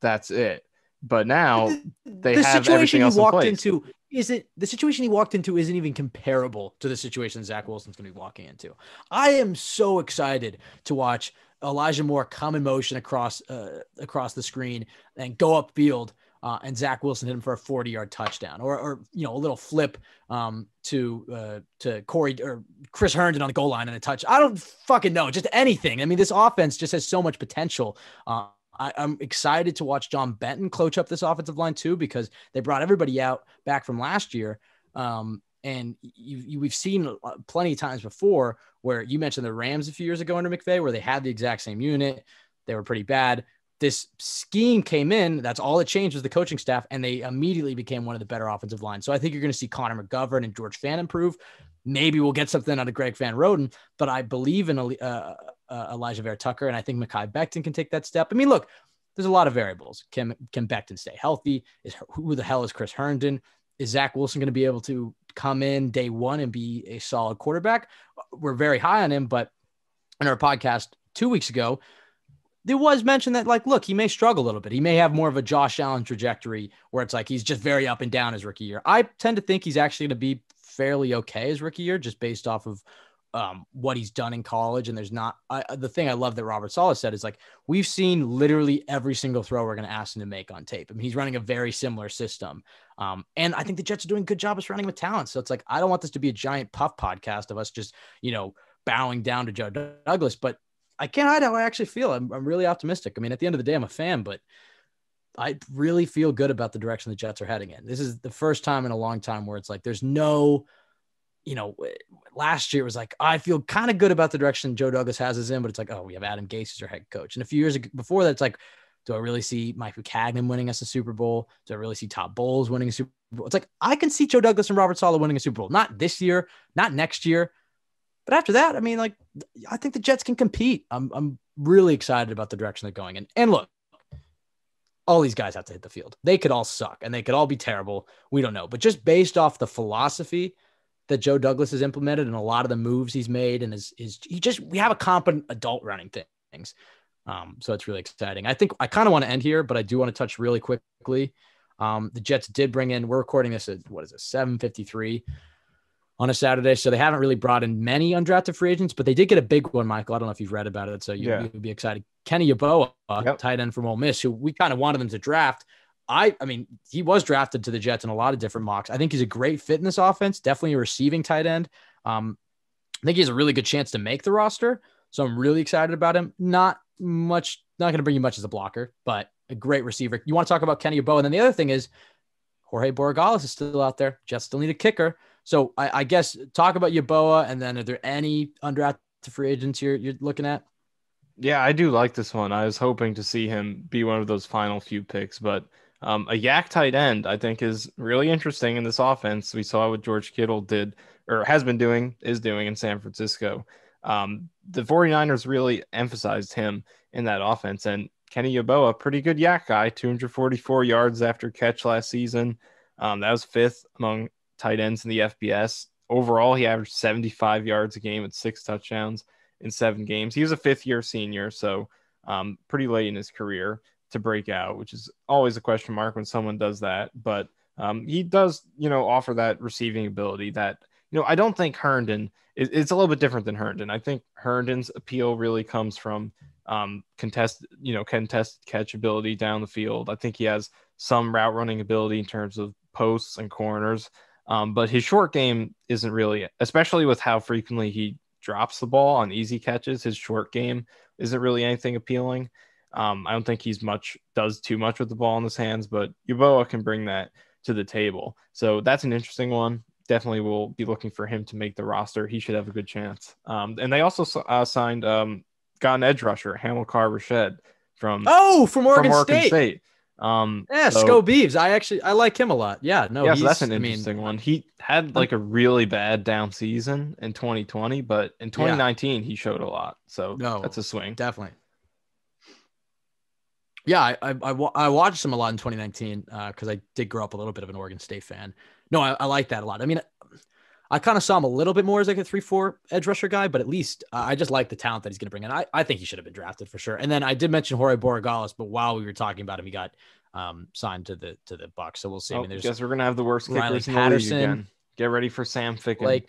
That's it. But now they have everything else in place. The situation he walked into isn't even comparable to the situation Zach Wilson's going to be walking into. I am so excited to watch Elijah Moore come in motion across the screen and go upfield. And Zach Wilson hit him for a 40-yard touchdown, or a little flip to Corey or Chris Herndon on the goal line and a touch. I don't fucking know, just anything. I mean, this offense just has so much potential. I'm excited to watch John Benton coach up this offensive line too, because they brought everybody out back from last year. And we've seen plenty of times before where you mentioned the Rams a few years ago under McVay, where they had the exact same unit. They were pretty bad. This scheme came in. That's all it changed was the coaching staff, and they immediately became one of the better offensive lines. So I think you're going to see Connor McGovern and George Fant improve. Maybe we'll get something out of Greg Van Roten, but I believe in Elijah Vera-Tucker, and I think Mekhi Becton can take that step. I mean, look, there's a lot of variables. Can Becton stay healthy? Who the hell is Chris Herndon? Is Zach Wilson going to be able to come in day one and be a solid quarterback? We're very high on him, but in our podcast 2 weeks ago, there was mention that, like, look, he may struggle a little bit. He may have more of a Josh Allen trajectory where it's like he's just very up and down his rookie year. I tend to think he's actually going to be fairly okay his rookie year, just based off of what he's done in college. And there's not the thing I love that Robert Saleh said is like, we've seen literally every single throw we're going to ask him to make on tape. I mean, he's running a very similar system. And I think the Jets are doing a good job of surrounding with talent. So it's like, I don't want this to be a giant puff podcast of us just, bowing down to Joe Douglas, but I can't hide how I actually feel. I'm really optimistic. I mean, at the end of the day, I'm a fan, but I really feel good about the direction the Jets are heading in. This is the first time in a long time where it's like, there's no, last year it was like, I feel kind of good about the direction Joe Douglas has us in, but it's like, oh, we have Adam Gase as our head coach. And a few years before that, it's like, do I really see Mike Buchanan winning us a Super Bowl? Do I really see Todd Bowles winning a Super Bowl? It's like, I can see Joe Douglas and Robert Saleh winning a Super Bowl. Not this year, not next year. But after that, I mean, like, I think the Jets can compete. I'm really excited about the direction they're going in. And look, all these guys have to hit the field. They could all suck and they could all be terrible. We don't know. But just based off the philosophy that Joe Douglas has implemented and a lot of the moves he's made, and we have a competent adult running things. So it's really exciting. I think I kind of want to end here, but I do want to touch really quickly. The Jets did bring in, we're recording this at 7:53 on a Saturday. So they haven't really brought in many undrafted free agents, but they did get a big one, Michael. I don't know if you've read about it. So you'd be excited. Kenny Yabo, tight end from Ole Miss, who we kind of wanted them to draft. I mean, he was drafted to the Jets in a lot of different mocks. I think he's a great fit in this offense. Definitely a receiving tight end. I think he has a really good chance to make the roster. So I'm really excited about him. Not going to bring you much as a blocker, but a great receiver. You want to talk about Kenny Yabo. And then the other thing is Jorge Borregales is still out there. Jets still need a kicker. So I guess talk about Yeboah, and then are there any undrafted free agents you're looking at? Yeah, I do like this one. I was hoping to see him be one of those final few picks, but a yak tight end I think is really interesting in this offense. We saw what George Kittle did or is doing in San Francisco. The 49ers really emphasized him in that offense, and Kenny Yeboah, pretty good yak guy, 244 yards after catch last season. That was fifth among tight ends in the FBS. Overall, he averaged 75 yards a game with 6 touchdowns in 7 games. He was a fifth-year senior, so pretty late in his career to break out, which is always a question mark when someone does that. But he does, offer that receiving ability that, I don't think Herndon it's a little bit different than Herndon. I think Herndon's appeal really comes from contested catch ability down the field. I think he has some route running ability in terms of posts and corners. But his short game isn't really, especially with how frequently he drops the ball on easy catches, his short game isn't really anything appealing. I don't think does too much with the ball in his hands, but Yeboah can bring that to the table. So that's an interesting one. Definitely will be looking for him to make the roster. He should have a good chance. And they also signed, got an edge rusher, Hamilcar Rashed from Oregon State. Sco Beeves. I like him a lot. Yeah, no, so that's an interesting one. He had like a really bad down season in 2020, but in 2019 he showed a lot. So that's a swing. Definitely. Yeah, I watched him a lot in 2019 because I did grow up a little bit of an Oregon State fan. No, I like that a lot. I mean, I kind of saw him a little bit more as like a 3-4 edge rusher guy, but at least I just like the talent that he's going to bring in. I think he should have been drafted for sure. And then I did mention Jorge Borregales, but while we were talking about him, he got signed to the Bucs. So we'll see. I mean, guess we're going to have the worst kickers in the league again. Get ready for Sam Ficken. Like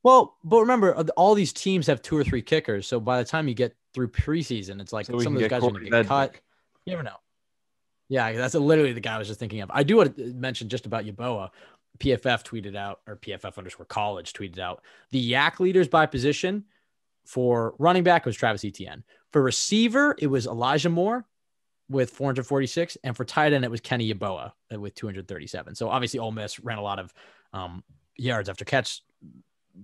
but remember, all these teams have 2 or 3 kickers. So by the time you get through preseason, it's like some of those guys are going to get cut. You never know. Yeah, that's literally the guy I was just thinking of. I do want to mention just about Yeboah. PFF tweeted out, or PFF_college tweeted out, the yak leaders by position for running back was Travis Etienne. For receiver, it was Elijah Moore with 446. And for tight end, it was Kenny Yeboah with 237. So obviously Ole Miss ran a lot of yards after catch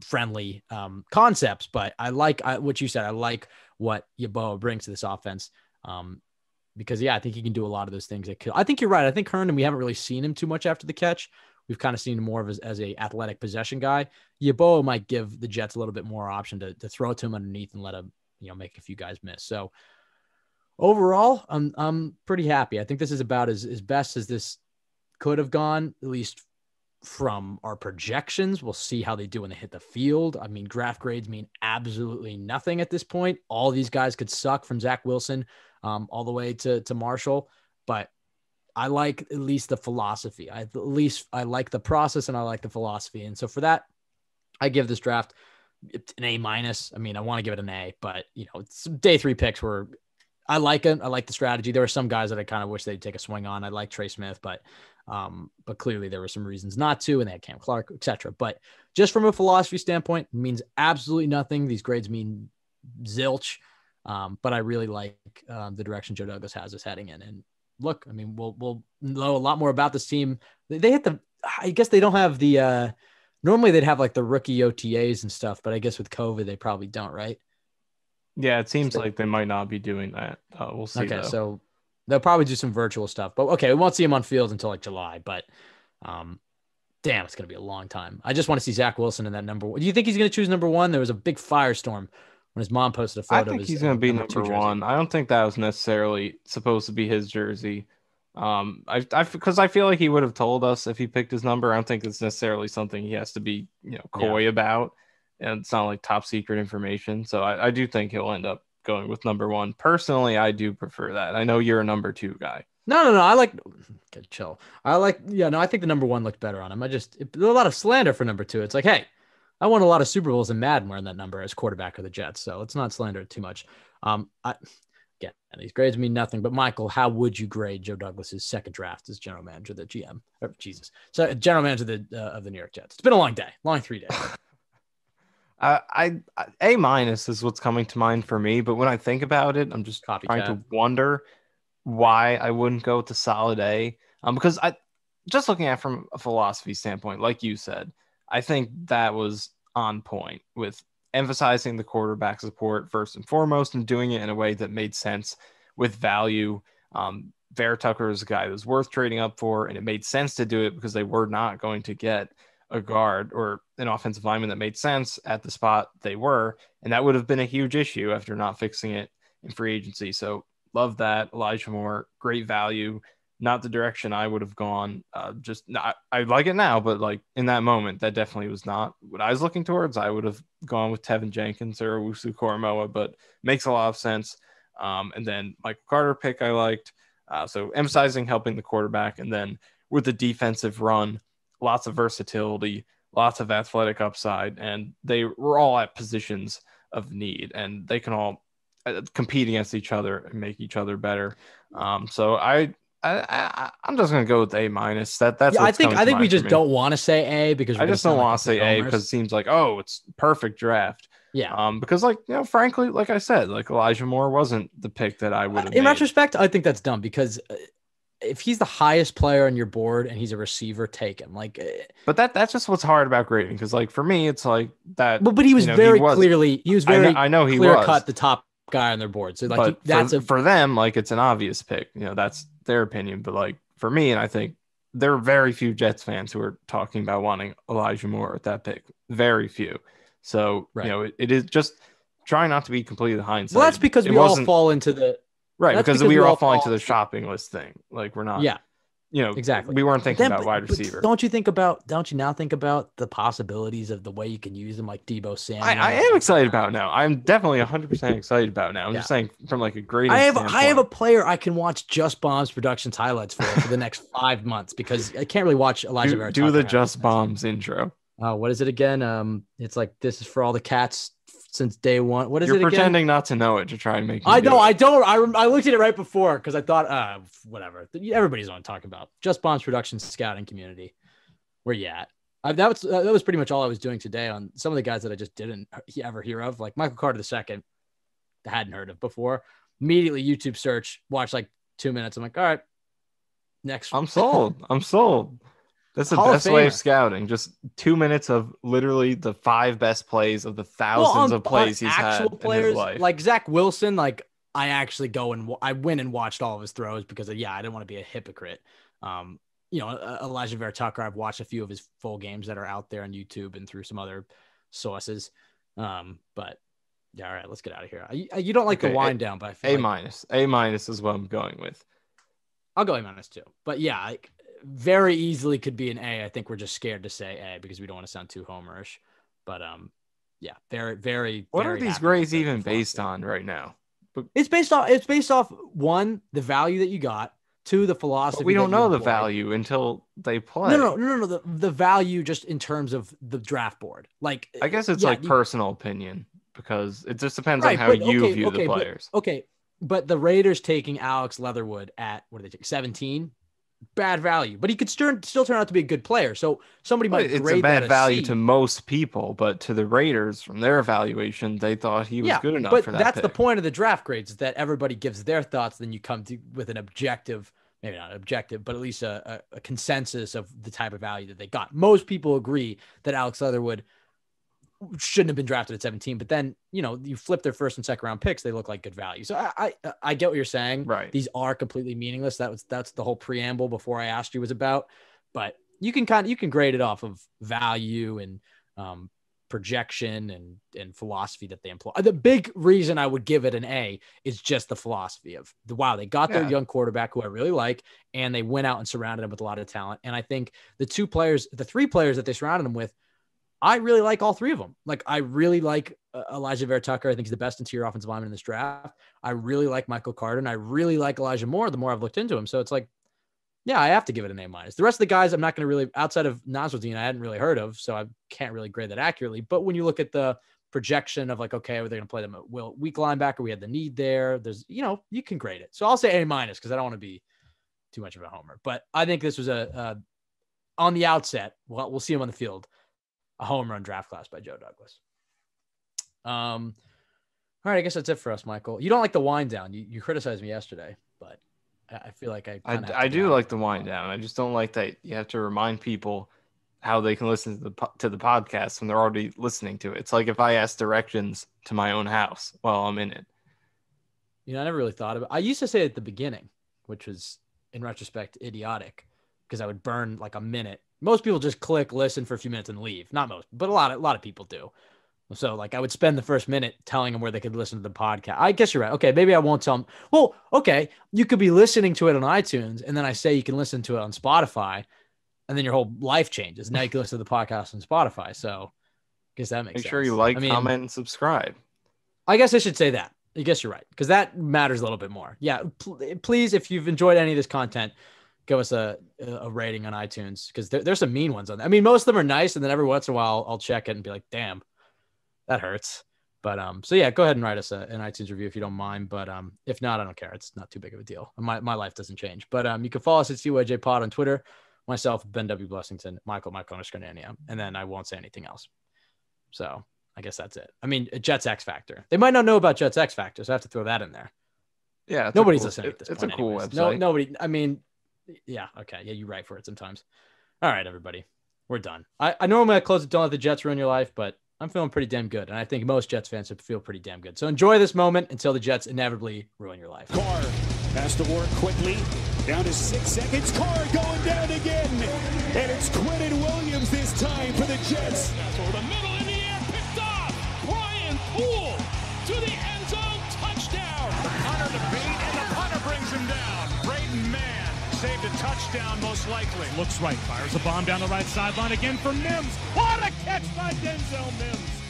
friendly concepts, but I like what you said. I like what Yeboah brings to this offense. Because I think he can do a lot of those things. I think you're right. I think Herndon, we haven't really seen him too much after the catch. We've kind of seen him more of as a athletic possession guy. Yeboah might give the Jets a little bit more option to throw it to him underneath and let him, make a few guys miss. So overall, I'm pretty happy. I think this is about as best as this could have gone, at least from our projections. We'll see how they do when they hit the field. I mean, draft grades mean absolutely nothing at this point. All these guys could suck, from Zach Wilson all the way to Marshall, but I like at least the philosophy. I like the process and I like the philosophy. And so for that, I give this draft an A minus. I mean, I want to give it an A, but it's day 3 picks were, I like it. I like the strategy. There were some guys that I kind of wish they'd take a swing on. I like Trey Smith, but clearly there were some reasons not to, and they had Cam Clark, etc. But just from a philosophy standpoint, it means absolutely nothing. These grades mean zilch. But I really like the direction Joe Douglas has us heading in. And look, I mean, we'll know a lot more about this team. They hit I guess they don't have the normally they'd have like the rookie OTAs and stuff, but I guess with COVID they probably don't, right? Yeah, it seems like they might not be doing that. We'll see. Okay, so they'll probably do some virtual stuff, but okay, we won't see him on field until like July. But damn, it's gonna be a long time. I just want to see Zach Wilson in that number 1. Do you think he's gonna choose number 1? There was a big firestorm when his mom posted a photo. I think he's going to be number 1. I don't think that was necessarily supposed to be his jersey. Because I feel like he would have told us if he picked his number. I don't think it's necessarily something he has to be, coy about. And it's not like top secret information. So I do think he'll end up going with number 1. Personally, I do prefer that. I know you're a number 2 guy. No. I like, okay, chill. I think the number 1 looked better on him. There's a lot of slander for number 2. It's like, hey, I won a lot of Super Bowls in Madden wearing that number as quarterback of the Jets, so let's not slander it too much. These grades mean nothing, but Michael, how would you grade Joe Douglas's second draft as general manager of the GM? So general manager of the New York Jets. It's been a long day, long 3 days. A minus is what's coming to mind for me, but when I think about it, I'm just trying to wonder why I wouldn't go with the solid A. Because just looking at it from a philosophy standpoint, like you said, I think that was on point with emphasizing the quarterback support first and foremost and doing it in a way that made sense with value. Vera-Tucker is a guy that was worth trading up for, and it made sense to do it because they were not going to get a guard or an offensive lineman that made sense at the spot they were. And that would have been a huge issue after not fixing it in free agency. So love that. Elijah Moore, great value. Not the direction I would have gone. I like it now, but like in that moment, that definitely was not what I was looking towards. I would have gone with Tevin Jenkins or Owusu Koromoa, but makes a lot of sense. And then Michael Carter pick I liked. So emphasizing helping the quarterback, and then with the defensive run, lots of versatility, lots of athletic upside, and they were all at positions of need, and they can all compete against each other and make each other better. So I'm just gonna go with A minus. I think we just don't want to say A because I just don't want to say A because it seems like, oh, it's perfect draft. Yeah. Because frankly, like I said, like Elijah Moore wasn't the pick that I would have. In retrospect, I think that's dumb because if he's the highest player on your board and he's a receiver, take him. But that's just what's hard about grading, because like for me, it's like that. But he was very clearly I know he clear cut the top guy on their board. So like for them, like it's an obvious pick. That's their opinion. But like for me, and I think there are very few Jets fans who are talking about wanting Elijah Moore at that pick. Very few. So it is just trying not to be completely hindsight. Well, that's because we all fall into the because we were all falling to the shopping list thing. Like we're not. Yeah. Exactly. We weren't thinking about wide receiver. Don't you now think about the possibilities of the way you can use them, like Debo Samuel? I am excited about now. I'm definitely 100% excited about now. I'm just saying from like a grading standpoint. I have a player I can watch Just Bombs Productions highlights for the next 5 months because I can't really watch Elijah Vera. Do the Just Bombs intro. What is it again? It's like, this is for all the cats since day one. What is it again? You're pretending not to know it to try and make. I know. I don't. I looked at it right before because I thought, whatever. Everybody's on talking about Just Bombs Productions scouting community. Where you at? That was pretty much all I was doing today on some of the guys that I just didn't ever hear of, like Michael Carter II. I hadn't heard of before. Immediately YouTube search, watch like 2 minutes. I'm like, all right, next. I'm sold. That's the best way of scouting. Just 2 minutes of literally the 5 best plays of the thousands of plays he's had in his life. Like Zach Wilson, like I actually I went and watched all of his throws because I didn't want to be a hypocrite. Elijah Vera-Tucker, I've watched a few of his full games that are out there on YouTube and through some other sources. But yeah, all right, let's get out of here. You don't like the wind down, but I feel A minus is what I'm going with. I'll go A- too. But yeah, very easily could be an A. I think we're just scared to say A because we don't want to sound too homerish. But very, very. What very are these grades even based on right now? It's based off one, the value that you got, to the philosophy. But we don't know the employ. value until they play. No. The value just in terms of the draft board. Like, I guess it's personal opinion because it just depends on how you view the players. But the Raiders taking Alex Leatherwood at, what did they take, 17? Bad value, but he could still turn out to be a good player. So somebody might grade that. It's a bad value to most people, but to the Raiders, from their evaluation, they thought he was good enough for that. But that's the pick. point of the draft grades, is that everybody gives their thoughts. Then you come to with an objective, maybe not objective, but at least a consensus of the type of value that they got. Most people agree that Alex Leatherwood shouldn't have been drafted at 17, but then, you flip their first and second round picks, they look like good value. So I get what you're saying. Right. These are completely meaningless. That's the whole preamble before I asked you was about, but you can grade it off of value and projection and philosophy that they employ. The big reason I would give it an A is just the philosophy of they got their young quarterback who I really like, and they went out and surrounded him with a lot of talent. And I think the three players that they surrounded him with, I really like all three of them. Like, I really like Elijah Vera-Tucker. I think he's the best interior offensive lineman in this draft. I really like Michael Carter, and I really like Elijah Moore the more I've looked into him. So it's like, yeah, I have to give it an A-. The rest of the guys, I'm not going to really, outside of Nazarel Dean, I hadn't really heard of, so I can't really grade that accurately. But when you look at the projection of like, okay, are they going to play them at weak linebacker? We had the need there. There's, you can grade it. So I'll say A- because I don't want to be too much of a homer. But I think this was on the outset, we'll see him on the field, a home run draft class by Joe Douglas. All right, I guess that's it for us, Michael. You don't like the wind down. You criticized me yesterday, but I feel like I do like the wind down. I just don't like that you have to remind people how they can listen to the podcast when they're already listening to it. It's like if I ask directions to my own house while I'm in it. I never really thought of it. I used to say it at the beginning, which was in retrospect idiotic, because I would burn like a minute. Most people just click, listen for a few minutes and leave. Not most, but a lot of people do. So like I would spend the first minute telling them where they could listen to the podcast. I guess you're right. Okay, maybe I won't tell them. Well, okay, you could be listening to it on iTunes, and then I say you can listen to it on Spotify, and then your whole life changes. Now you can listen to the podcast on Spotify. So I guess that makes sense. Make sure you like, comment, and subscribe. I guess I should say that. I guess you're right, because that matters a little bit more. Yeah, please, if you've enjoyed any of this content, give us a rating on iTunes, because there's some mean ones on there. I mean, most of them are nice, and then every once in a while I'll check it and be like, damn, that hurts. But so yeah, go ahead and write us an iTunes review if you don't mind. But if not, I don't care. It's not too big of a deal. My life doesn't change. But you can follow us at CYJ Pod on Twitter. Myself, Ben W. Blessington, Michael _Nania, and then I won't say anything else. So I guess that's it. I mean, Jets X Factor. They might not know about Jets X Factor, so I have to throw that in there. Yeah, nobody's listening at this point. It's a cool website. No, nobody. I mean, yeah, okay, yeah, you write for it sometimes. All right, everybody, we're done. I normally close it. Don't let the Jets ruin your life, but I'm feeling pretty damn good, and I think most Jets fans feel pretty damn good. So enjoy this moment until the Jets inevitably ruin your life. Carr has to work quickly. Down to 6 seconds. Carr going down again. And it's Quentin Williams this time for the Jets. Over the middle in the air, picked off. Brian Poole to the end zone, touchdown. Hunter the beat, and the punter brings him down. Braden Mann saved a touchdown, most likely. Looks right, fires a bomb down the right sideline again for Mims. What a catch by Denzel Mims.